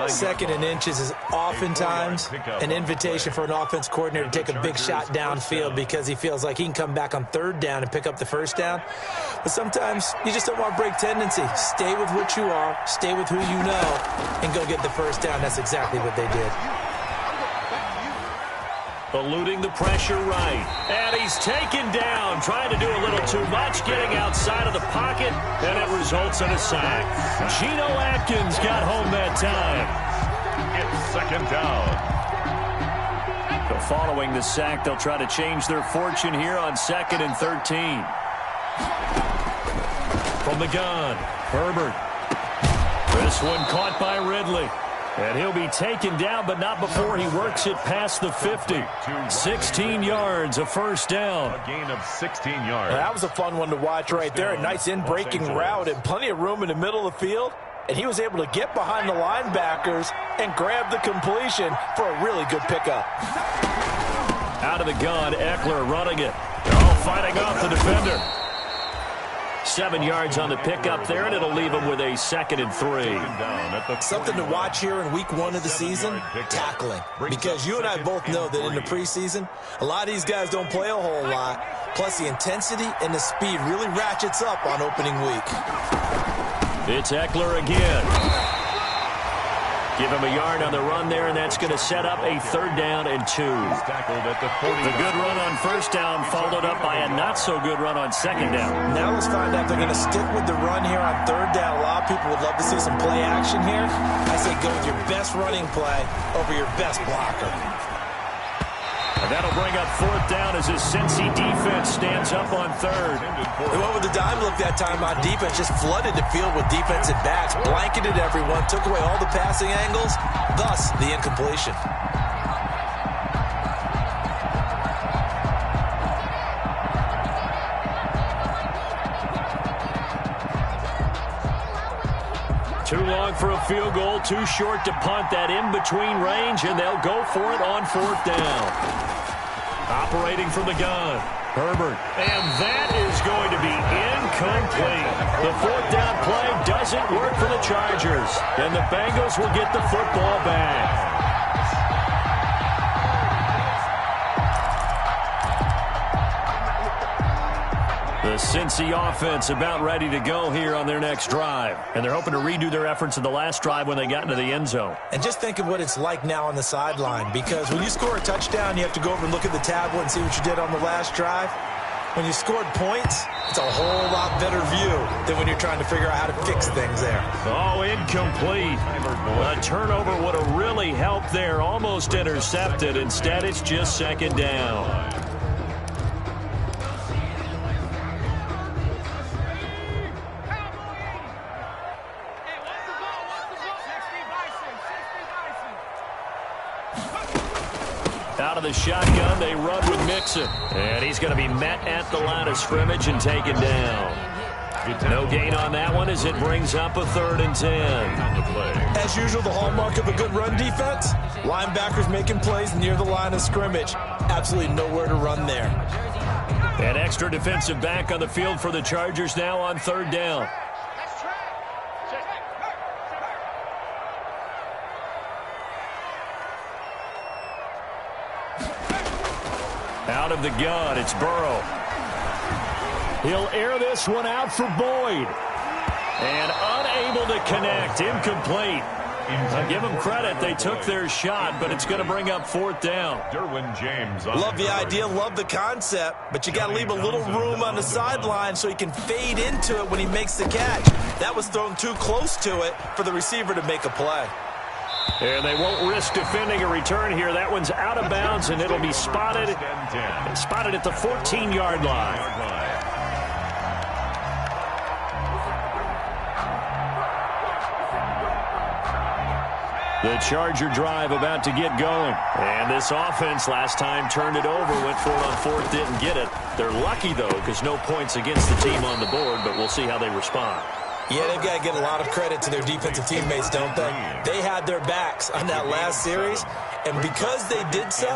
Second and inches is oftentimes an invitation for an offense coordinator to take a big shot downfield because he feels like he can come back on third down and pick up the first down. But sometimes you just don't want to break tendency. Stay with what you are, stay with who you know, and go get the first down. That's exactly what they did. Eluding the pressure right. And he's taken down, trying to do a little too much, getting outside of the pocket, and it results in a sack. Geno Atkins got home that time. It's second down. So following the sack, they'll try to change their fortune here on 2nd and 13. From the gun, Herbert. This one caught by Ridley. And he'll be taken down, but not before he works it past the 50. 16 yards, a first down. A gain of 16 yards. That was a fun one to watch right there. A nice in-breaking route and plenty of room in the middle of the field. And he was able to get behind the linebackers and grab the completion for a really good pickup. Out of the gun, Eckler running it. Oh, fighting off the defender. 7 yards on the pickup there, and it'll leave him with a 2nd and 3. Something to watch here in week 1 of the season, tackling. Because you and I both know that in the preseason, a lot of these guys don't play a whole lot. Plus, the intensity and the speed really ratchets up on opening week. It's Eckler again. Give him a yard on the run there, and that's going to set up a 3rd down and 2. The good run on first down followed up by a not-so-good run on 2nd down. Now let's find out if they're going to stick with the run here on 3rd down. A lot of people would love to see some play action here. I say go with your best running play over your best blocker. And that'll bring up 4th down as his Cincy defense stands up on 3rd. They went with the dime look that time on defense, just flooded the field with defensive backs, blanketed everyone, took away all the passing angles, thus the incompletion. Too long for a field goal, too short to punt that in-between range, and they'll go for it on 4th down. Operating from the gun, Herbert. And that is going to be incomplete. The 4th down play doesn't work for the Chargers, and the Bengals will get the football back. The The Cincy offense about ready to go here on their next drive. And they're hoping to redo their efforts in the last drive when they got into the end zone. And just think of what it's like now on the sideline, because when you score a touchdown, you have to go over and look at the tablet and see what you did on the last drive. When you scored points, it's a whole lot better view than when you're trying to figure out how to fix things there. Oh, incomplete. A turnover would have really helped there. Almost intercepted. Instead, it's just second down. Out of the shotgun, they run with Mixon. And he's going to be met at the line of scrimmage and taken down. No gain on that one as it brings up a 3rd and 10. As usual, the hallmark of a good run defense, linebackers making plays near the line of scrimmage. Absolutely nowhere to run there. An extra defensive back on the field for the Chargers now on 3rd down. Out of the gun, it's Burrow. He'll air this one out for Boyd. And unable to connect, incomplete. I give them credit, they took their shot, but it's going to bring up 4th down. Derwin James. Love the idea, love the concept, but you got to leave a little room on the sideline so he can fade into it when he makes the catch. That was thrown too close to it for the receiver to make a play. And they won't risk defending a return here. That one's out of bounds, and it'll be spotted at the 14-yard line. The Charger drive about to get going. And this offense last time turned it over, went for it on 4th, didn't get it. They're lucky, though, because no points against the team on the board, but we'll see how they respond. Yeah, they've got to get a lot of credit to their defensive teammates, don't they? They had their backs on that last series, and because they did so,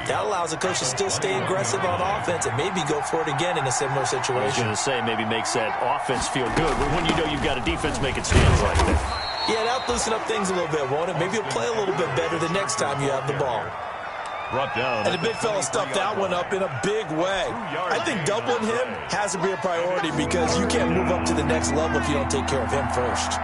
that allows the coach to still stay aggressive on offense and maybe go for it again in a similar situation. I was going to say maybe makes that offense feel good, but when you know you've got a defense making stands like that. Yeah, that'll loosen up things a little bit, won't it? Maybe you'll play a little bit better the next time you have the ball. And the big fella stuffed that one up in a big way. I think doubling him has to be a priority because you can't move up to the next level if you don't take care of him first.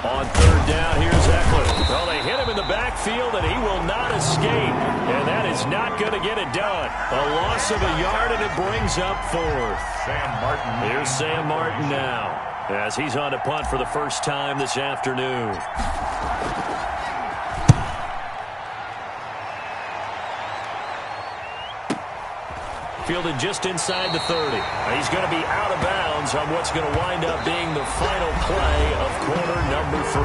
On 3rd down, here's Eckler. Well, they hit him in the backfield, and he will not escape. And that is not going to get it done. A loss of a yard, and it brings up 4th. Sam Martin. Here's Sam Martin now, as he's on to punt for the first time this afternoon. Fielded just inside the 30. He's going to be out of bounds on what's going to wind up being the final play of quarter number 3.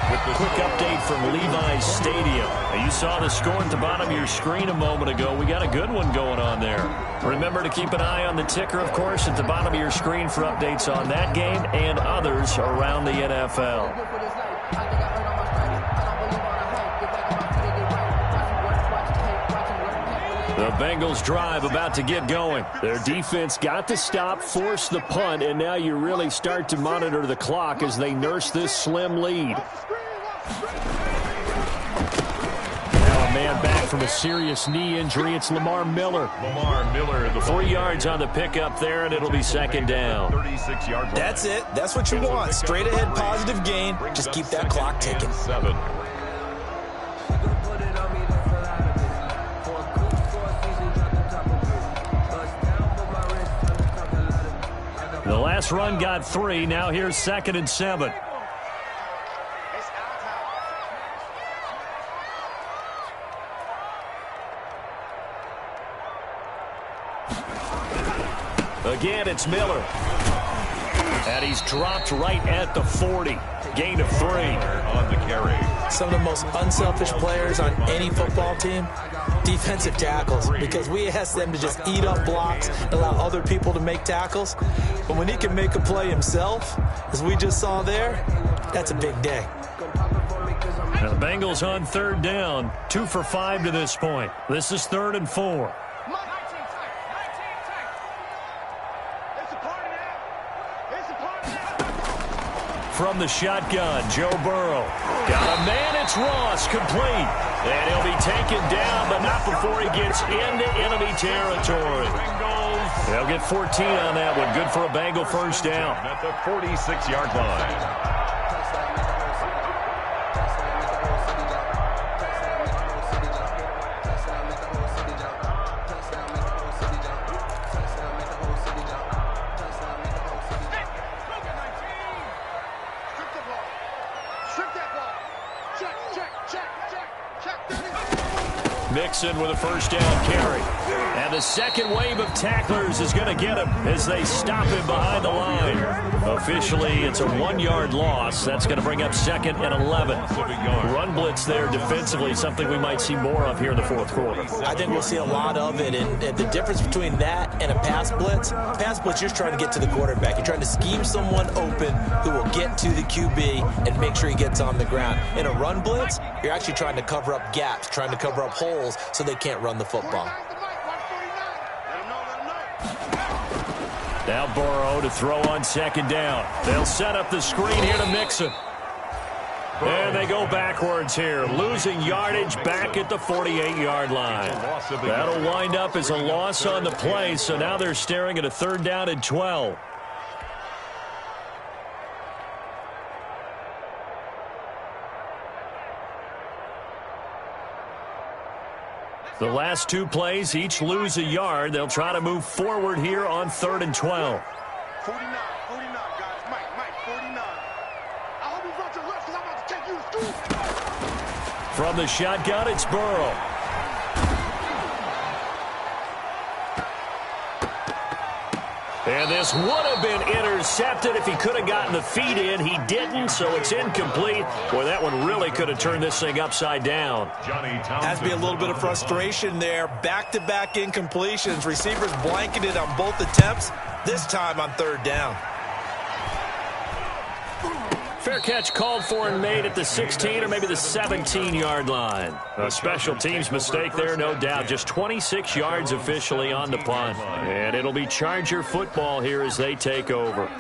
With the quick update from Levi's Stadium. You saw the score at the bottom of your screen a moment ago. We got a good one going on there. Remember to keep an eye on the ticker, of course, at the bottom of your screen for updates on that game and others around the NFL. The Bengals drive about to get going. Their defense got to stop, force the punt, and now you really start to monitor the clock as they nurse this slim lead. Now a man back from a serious knee injury. It's Lamar Miller. Lamar Miller. The 3 yards on the pickup there, and it'll be second down. 36-yard line. That's it. That's what you want. Straight ahead positive gain. Just keep that clock ticking. 7. The last run got 3. Now here's 2nd and 7. Again, it's Miller. And he's dropped right at the 40. Gain of 3. On the carry. Some of the most unselfish players on any football team, defensive tackles, because we ask them to just eat up blocks and allow other people to make tackles. But when he can make a play himself, as we just saw there, that's a big day. Now the Bengals on 3rd down, 2 for 5 to this point. This is 3rd and 4. from the shotgun. Joe Burrow. Got a man. It's Ross. Complete. And he'll be taken down, but not before he gets into enemy territory. They'll get 14 on that one. Good for a Bengal first down. At the 46-yard line. Mixon with a first down carry. And the second wave of tacklers is going to get him as they stop him behind the line. Officially, it's a 1-yard loss. That's going to bring up 2nd and 11. Run blitz there defensively, something we might see more of here in the fourth quarter. I think we'll see a lot of it. And the difference between that and a pass blitz, you're trying to get to the quarterback. You're trying to scheme someone open who will get to the QB and make sure he gets on the ground. In a run blitz, you're actually trying to cover up gaps, trying to cover up holes so they can't run the football. Now Burrow to throw on second down. They'll set up the screen here to Mixon. And they go backwards here, losing yardage back at the 48-yard line. That'll wind up as a loss on the play, so now they're staring at a 3rd down and 12. The last 2 plays, each lose a yard. They'll try to move forward here on 3rd and 12. 49, guys. Mike, 49. I hope you brought your rest because I'm about to take you to school. From the shotgun, it's Burrow. And this would have been intercepted if he could have gotten the feet in. He didn't, so it's incomplete. Boy, that one really could have turned this thing upside down. Has to be a little bit of frustration there. Back-to-back incompletions. Receivers blanketed on both attempts, this time on 3rd down. Fair catch called for and made at the 16 or maybe the 17-yard line. A special teams mistake there, no doubt. Just 26 yards officially on the punt. And it'll be Charger football here as they take over.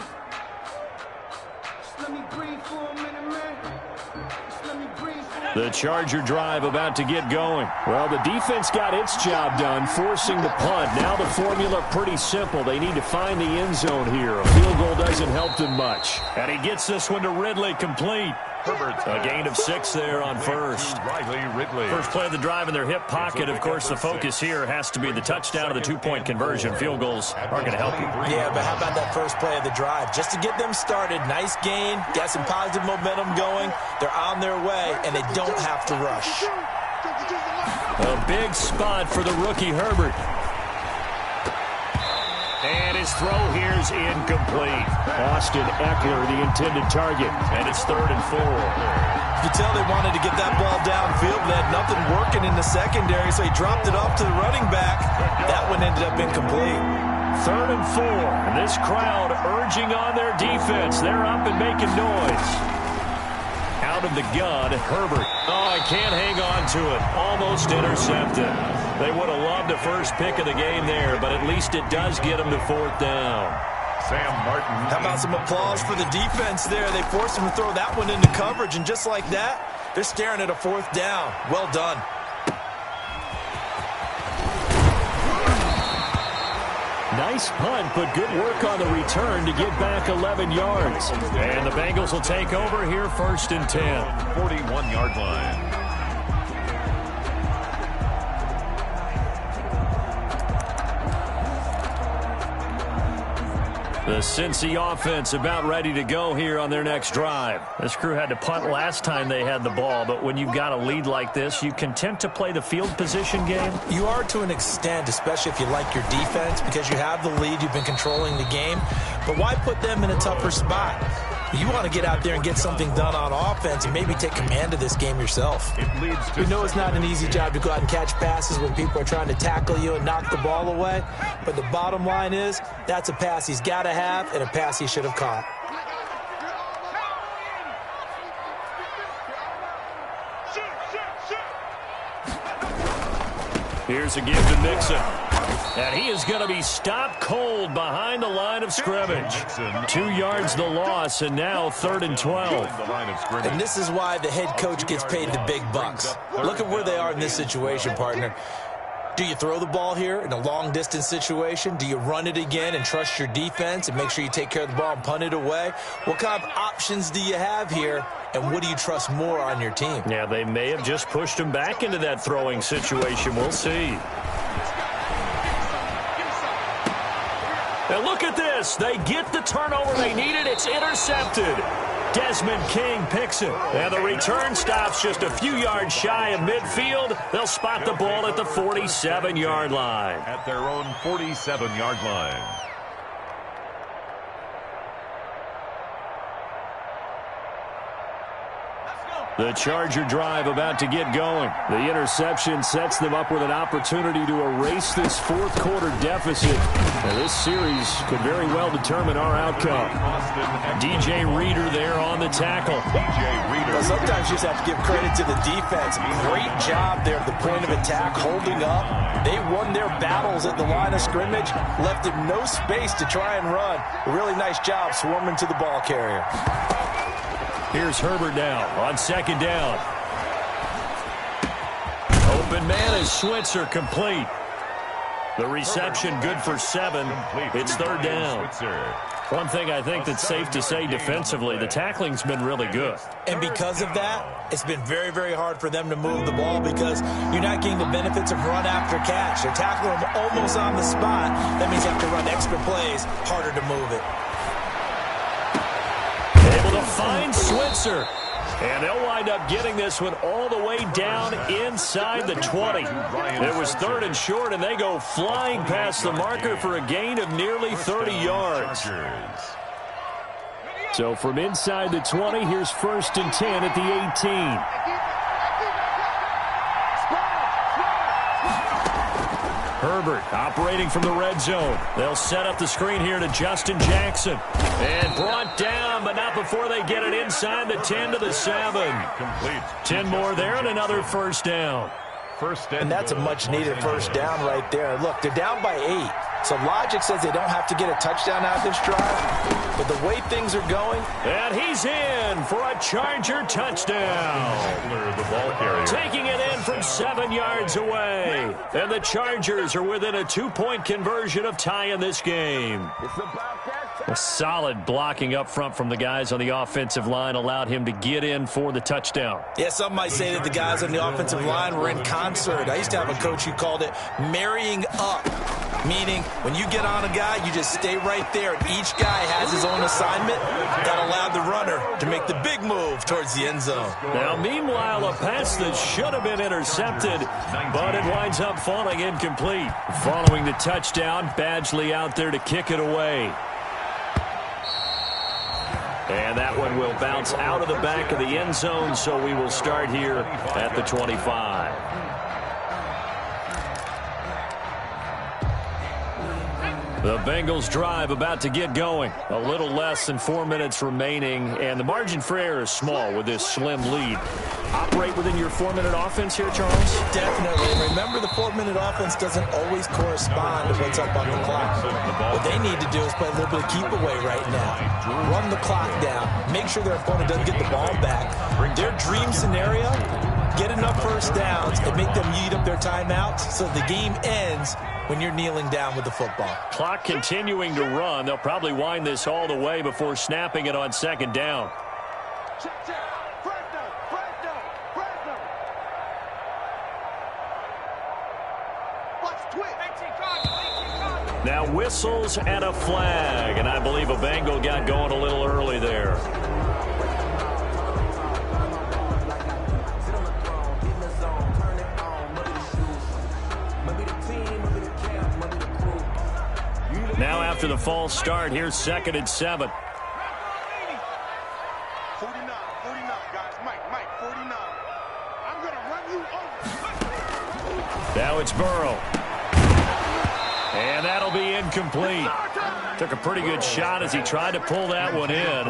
The Charger drive about to get going. Well, the defense got its job done, forcing the punt. Now the formula pretty simple. They need to find the end zone here. A field goal doesn't help them much. And he gets this one to Ridley, complete. A gain of 6 there on first. First play of the drive in their hip pocket. Of course, the focus here has to be the touchdown of the 2-point conversion. Field goals aren't going to help you. Yeah, but how about that first play of the drive? Just to get them started, nice gain, got some positive momentum going. They're on their way, and they don't have to rush. A big spot for the rookie Herbert. And his throw here's incomplete. Austin Eckler, the intended target. And it's 3rd and 4. You could tell they wanted to get that ball downfield. They had nothing working in the secondary, so he dropped it off to the running back. That one ended up incomplete. 3rd and 4. And this crowd urging on their defense. They're up and making noise. Out of the gun, Herbert. Oh, I can't hang on to it. Almost intercepted. They would have loved the first pick of the game there, but at least it does get them to 4th down. Sam Martin. How about some applause for the defense there? They forced him to throw that one into coverage, and just like that, they're staring at a 4th down. Well done. Nice punt, but good work on the return to get back 11 yards. And the Bengals will take over here 1st and 10. 41-yard line. The Cincy offense about ready to go here on their next drive. This crew had to punt last time they had the ball, but when you've got a lead like this, you content to play the field position game? You are to an extent, especially if you like your defense, because you have the lead, you've been controlling the game. But why put them in a tougher spot? You want to get out there and get something done on offense and maybe take command of this game yourself. We know it's not an easy job to go out and catch passes when people are trying to tackle you and knock the ball away. But the bottom line is, that's a pass he's got to have and a pass he should have caught. Here's a give to Mixon. And he is going to be stopped cold behind the line of scrimmage. 2 yards the loss, and now 3rd and 12. And this is why the head coach gets paid the big bucks. Look at where they are in this situation, partner. Do you throw the ball here in a long-distance situation? Do you run it again and trust your defense and make sure you take care of the ball and punt it away? What kind of options do you have here, and what do you trust more on your team? Yeah, they may have just pushed him back into that throwing situation. We'll see. And look at this. They get the turnover they needed. It's intercepted. Desmond King picks it. And the return stops just a few yards shy of midfield. They'll spot the ball at the 47-yard line. At their own 47-yard line. The Charger drive about to get going. The interception sets them up with an opportunity to erase this fourth-quarter deficit. Now, this series could very well determine our outcome. DJ Reader there on the tackle. Well, sometimes you just have to give credit to the defense. Great job there at the point of attack, holding up. They won their battles at the line of scrimmage, left him no space to try and run. A really nice job swarming to the ball carrier. Here's Herbert now on 2nd down. Open man is Switzer, complete. The reception good for 7. It's 3rd down. One thing I think that's safe to say defensively, the tackling's been really good. And because of that, it's been very, very hard for them to move the ball because you're not getting the benefits of run after catch. They're tackling them almost on the spot. That means you have to run extra plays, harder to move it. Able to find Switzer. And they'll wind up getting this one all the way down inside the 20. It was 3rd and short, and they go flying past the marker for a gain of nearly 30 yards. So from inside the 20, here's 1st and 10 at the 18. Herbert operating from the red zone. They'll set up the screen here to Justin Jackson. And brought down, but not before they get it inside the 10 to the 7. 10 more there and another 1st down. And that's a much-needed 1st down right there. Look, they're down by 8. So logic says they don't have to get a touchdown out of this drive. But the way things are going. And he's in for a Charger touchdown. The ball carrier. Taking it in from 7 yards away. And the Chargers are within a 2-point conversion of tying this game. A solid blocking up front from the guys on the offensive line allowed him to get in for the touchdown. Yeah, some might say that the guys on the offensive line were in concert. I used to have a coach who called it marrying up, meaning when you get on a guy, you just stay right there, and each guy has his own assignment that allowed the runner to make the big move towards the end zone. Now, meanwhile, a pass that should have been intercepted, but it winds up falling incomplete. Following the touchdown, Badgley out there to kick it away. And that one will bounce out of the back of the end zone, so we will start here at the 25. The Bengals drive about to get going. A little less than 4 minutes remaining, and the margin for error is small with this slim lead. Operate within your 4-minute offense here, Charles? Definitely. Remember, the 4-minute offense doesn't always correspond to what's up on the clock. What they need to do is play a little bit of keep away right now. Run the clock down. Make sure their opponent doesn't get the ball back. Their dream scenario, get enough 1st downs and make them eat up their timeouts so the game ends when you're kneeling down with the football. Clock continuing to run. They'll probably wind this all the way before snapping it on 2nd down. Now whistles and a flag, and I believe a Bengal got going a little early there. Now after the false start, here's 2nd and 7. 49, guys. Mike, 49. I'm going to run you over. Now it's Burrow. And that'll be incomplete. Took a pretty good shot as he tried to pull that one in.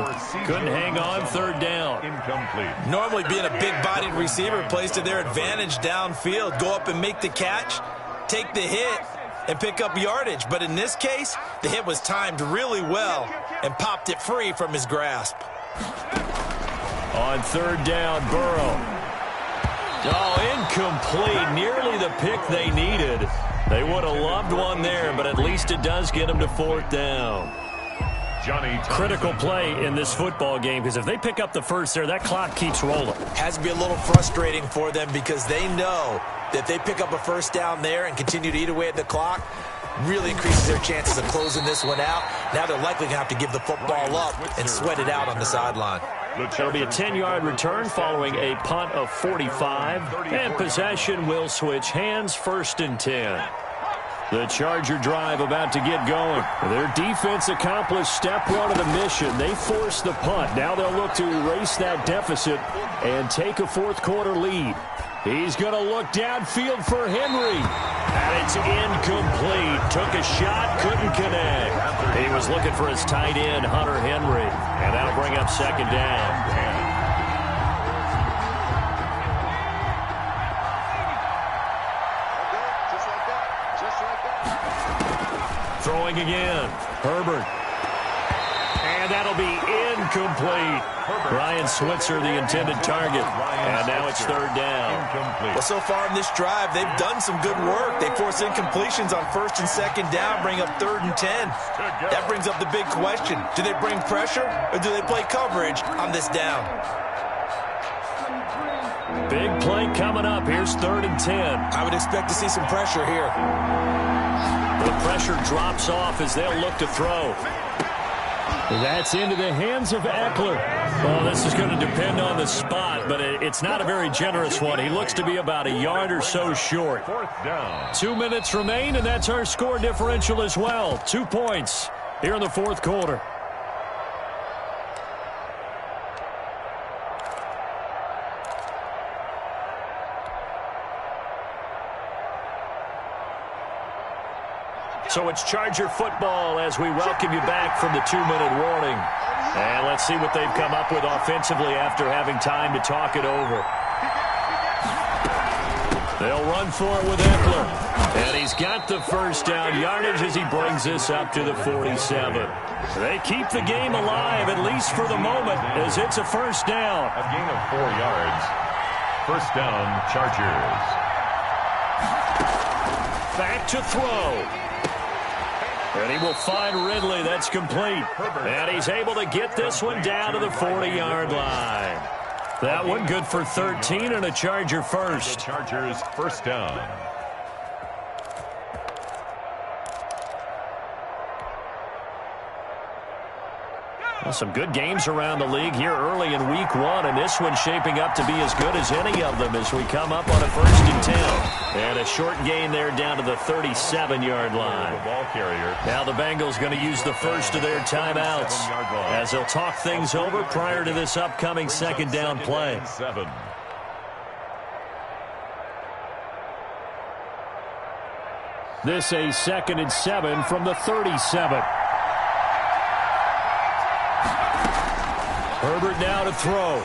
Couldn't hang on, 3rd down. Incomplete. Normally being a big-bodied receiver plays to their advantage downfield. Go up and make the catch, take the hit, and pick up yardage. But in this case, the hit was timed really well and popped it free from his grasp. On third down, Burrow. Oh, incomplete. Nearly the pick they needed. They would have loved one there, but at least it does get them to fourth down. Critical play in this football game, because if they pick up the first there, that clock keeps rolling. Has to be a little frustrating for them because they know that if they pick up a first down there and continue to eat away at the clock, really increases their chances of closing this one out. Now they're likely going to have to give the football up and sweat it out on the sideline. It'll be a 10-yard return following a punt of 45, and possession will switch hands, 1st and 10. The Charger drive about to get going. Their defense accomplished step one of the mission. They forced the punt. Now they'll look to erase that deficit and take a fourth-quarter lead. He's going to look downfield for Henry. And it's incomplete. Took a shot, couldn't connect. He was looking for his tight end, Hunter Henry. And that'll bring up 2nd down. Throwing again. Herbert. And that'll be incomplete. Ryan Switzer, the intended target. And now it's 3rd down. Well, so far in this drive, they've done some good work. They force incompletions on 1st and 2nd down, bring up 3rd and 10. That brings up the big question. Do they bring pressure or do they play coverage on this down? Big play coming up. Here's 3rd and 10. I would expect to see some pressure here. The pressure drops off as they'll look to throw. That's into the hands of Eckler. Well, this is going to depend on the spot, but it's not a very generous one. He looks to be about a yard or so short. 2 minutes remain, and that's our score differential as well. 2 points here in the 4th quarter. So it's Charger football as we welcome you back from the 2-minute warning. And let's see what they've come up with offensively after having time to talk it over. They'll run for it with Eckler. And he's got the first down yardage as he brings this up to the 47. They keep the game alive, at least for the moment, as it's a first down. A gain of 4 yards. First down, Chargers. Back to throw. And he will find Ridley. That's complete. And he's able to get this one down to the 40-yard line. That one good for 13 and a Charger first. Chargers first down. Well, some good games around the league here early in week 1, and this one's shaping up to be as good as any of them as we come up on a 1st and 10. And a short gain there down to the 37-yard line. Now the Bengals going to use the first of their timeouts as they'll talk things over prior to this upcoming 2nd down play. This a 2nd and 7 from the 37. Herbert now to throw.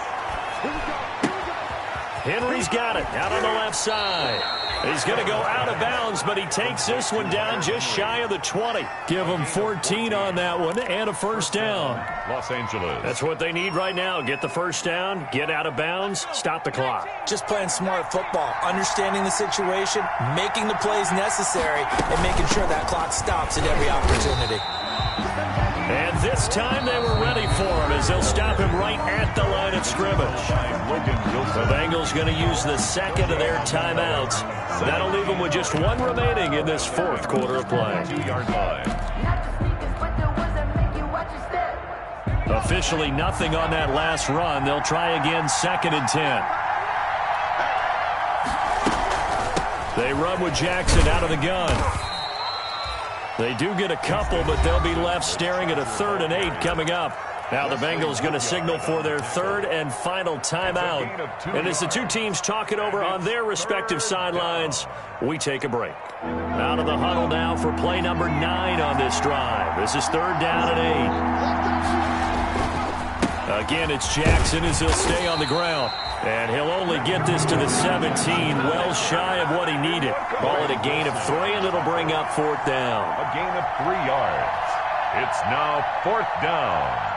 Henry's got it out on the left side. He's going to go out of bounds, but he takes this one down just shy of the 20. Give him 14 on that one and a first down. Los Angeles. That's what they need right now. Get the first down, get out of bounds, stop the clock. Just playing smart football, understanding the situation, making the plays necessary, and making sure that clock stops at every opportunity. And this time they were ready for him as they'll stop him right at the line of scrimmage. The Bengals going to use the 2nd of their timeouts. That'll leave them with just 1 remaining in this 4th quarter of play. 2-yard line. Officially nothing on that last run. They'll try again 2nd and 10. They run with Jackson out of the gun. They do get a couple, but they'll be left staring at a 3rd and 8 coming up. Now the Bengals going to signal for their 3rd and final timeout. And as the two teams talk it over on their respective sidelines, we take a break. Out of the huddle now for play number 9 on this drive. This is 3rd down and 8. Again, it's Jackson as he'll stay on the ground. And he'll only get this to the 17, well shy of what he needed. Call it a gain of 3, and it'll bring up 4th down. A gain of 3 yards. It's now 4th down.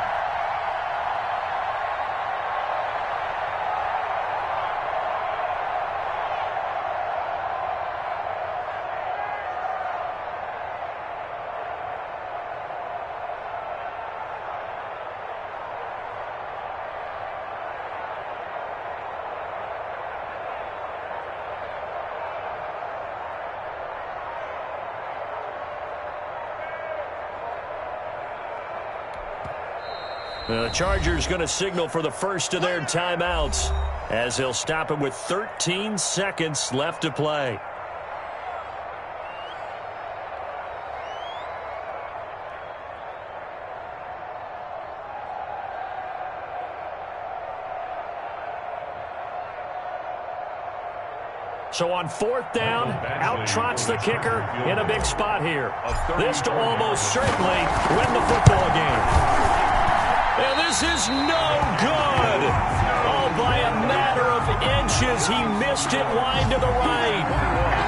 The Chargers going to signal for the first of their timeouts as they'll stop it with 13 seconds left to play. So on 4th down, out trots the kicker in a big spot here. This to almost certainly win the football game. And this is no good. Oh, by a matter of inches, he missed it wide to the right.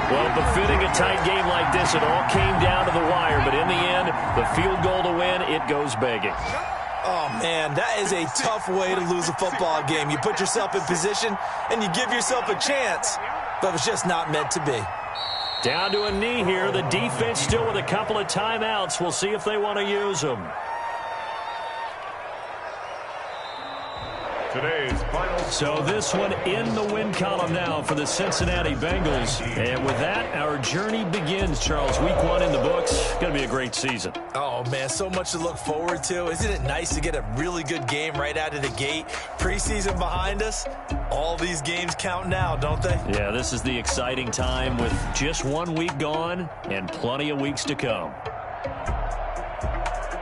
Well, befitting a tight game like this, it all came down to the wire. But in the end, the field goal to win, it goes begging. Oh, man, that is a tough way to lose a football game. You put yourself in position, and you give yourself a chance. But it's just not meant to be. Down to a knee here. The defense still with a couple of timeouts. We'll see if they want to use them. Today's final. So this one in the win column now for the Cincinnati Bengals. And with that, our journey begins, Charles. Week 1 in the books. Going to be a great season. Oh, man, so much to look forward to. Isn't it nice to get a really good game right out of the gate? Preseason behind us. All these games count now, don't they? Yeah, this is the exciting time with just 1 week gone and plenty of weeks to come.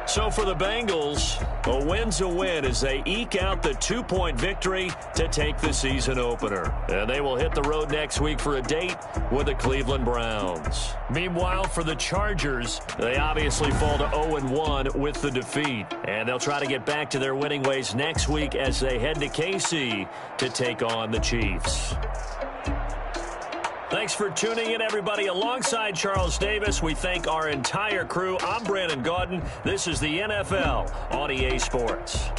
So for the Bengals, a win's a win as they eke out the 2-point victory to take the season opener. And they will hit the road next week for a date with the Cleveland Browns. Meanwhile, for the Chargers, they obviously fall to 0-1 with the defeat. And they'll try to get back to their winning ways next week as they head to KC to take on the Chiefs. Thanks for tuning in, everybody. Alongside Charles Davis, we thank our entire crew. I'm Brandon Gaudin. This is the NFL on EA Sports.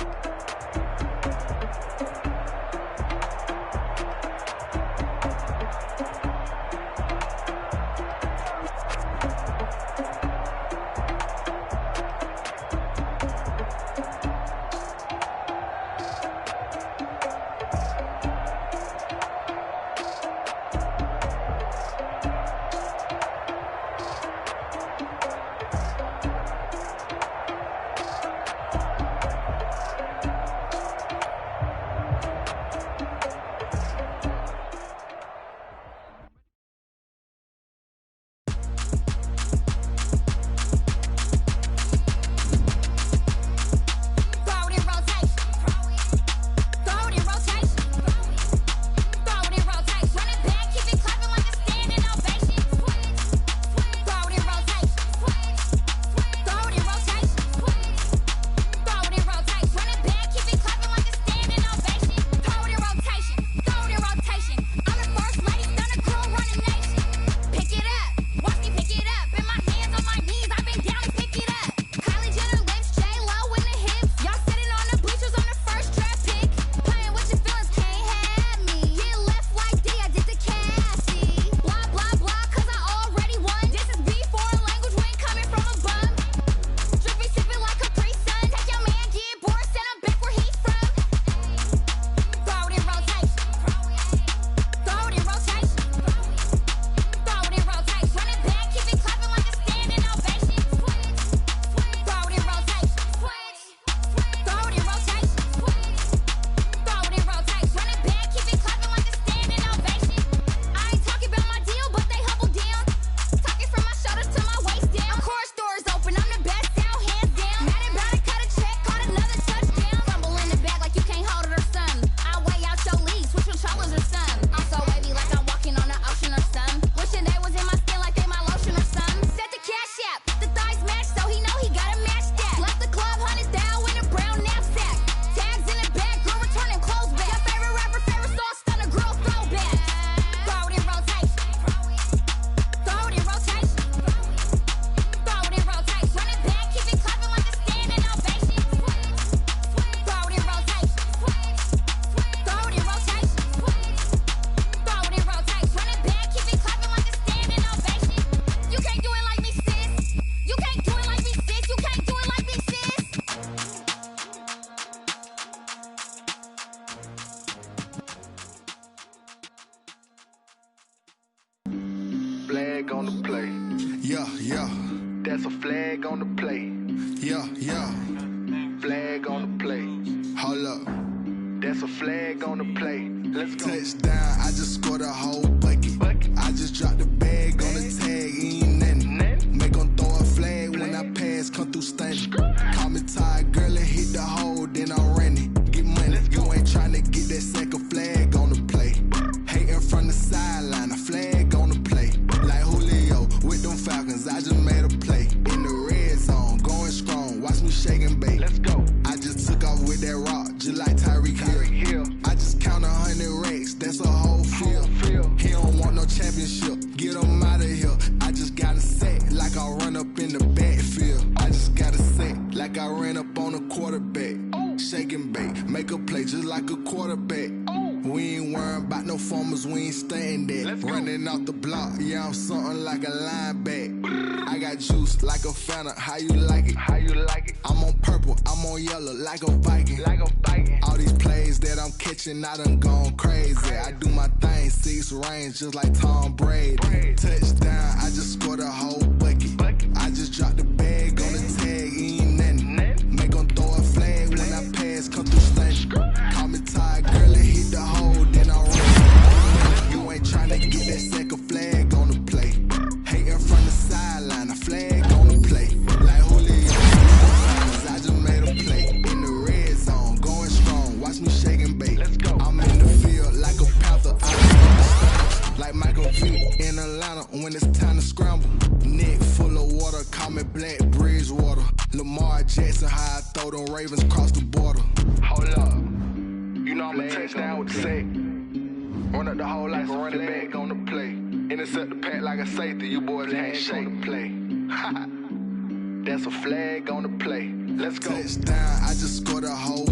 Yeah. That's a flag on the play. Yeah. Flag on the play. Hold up. That's a flag on the play. Let's go. Touchdown, I just scored a whole bucket. I just dropped the bag on the tag, ain't nothing. Make 'em throw a flag when I pass, come through stunning. Call me tired, girl, and hit the hole, then I'm running. Get money, you ain't tryna get that second flag on the play. Hating from the sideline, a flag on the play. Like Julio with them Falcons, I just made a play. In the red zone, going strong, watch me shake and bake. Let's go. I just took off with that rock, just like Tyreek Hill. I just count 100 racks, that's a whole field. He don't want no championship, get him out of here. I just gotta set like I run up in the backfield. I just gotta set like I ran up on a quarterback. Shake and bake, make a play just like a quarterback. We ain't worrying about no formers, we ain't staying there. Running off the block, yeah, I'm something like a linebacker. I got juice like a Fanta, how you like it? I'm on purple, I'm on yellow like a Viking. All these plays that I'm catching, I done gone crazy. I do my thing, 6 range just like Tom Brady. Touchdown, I just scored a whole bucket. I just dropped the bag on the tag, ain't nothing. Make 'em throw a flag when I pass, come through stunning. Call me tired, girl, and hit the hole, then I run. You ain't tryna get that second flag on the play. Hating from the sideline, a flag on the play. Like Julio, I just made a play. In the red zone, going strong, watch me shake and bake. I'm in the field like a panther, like Michael V in Atlanta when it's time to scramble. Neck full of water, call me Black Bridgewater. Lamar Jackson, how I throw them Ravens across the border. Hold up, you know I'm a touchdown with the sack. Run up the hole like a running back on the play. Intercept the pack like a safety, you boys ain't shake the play. That's a flag on the play. Let's go. Touchdown, I just scored a whole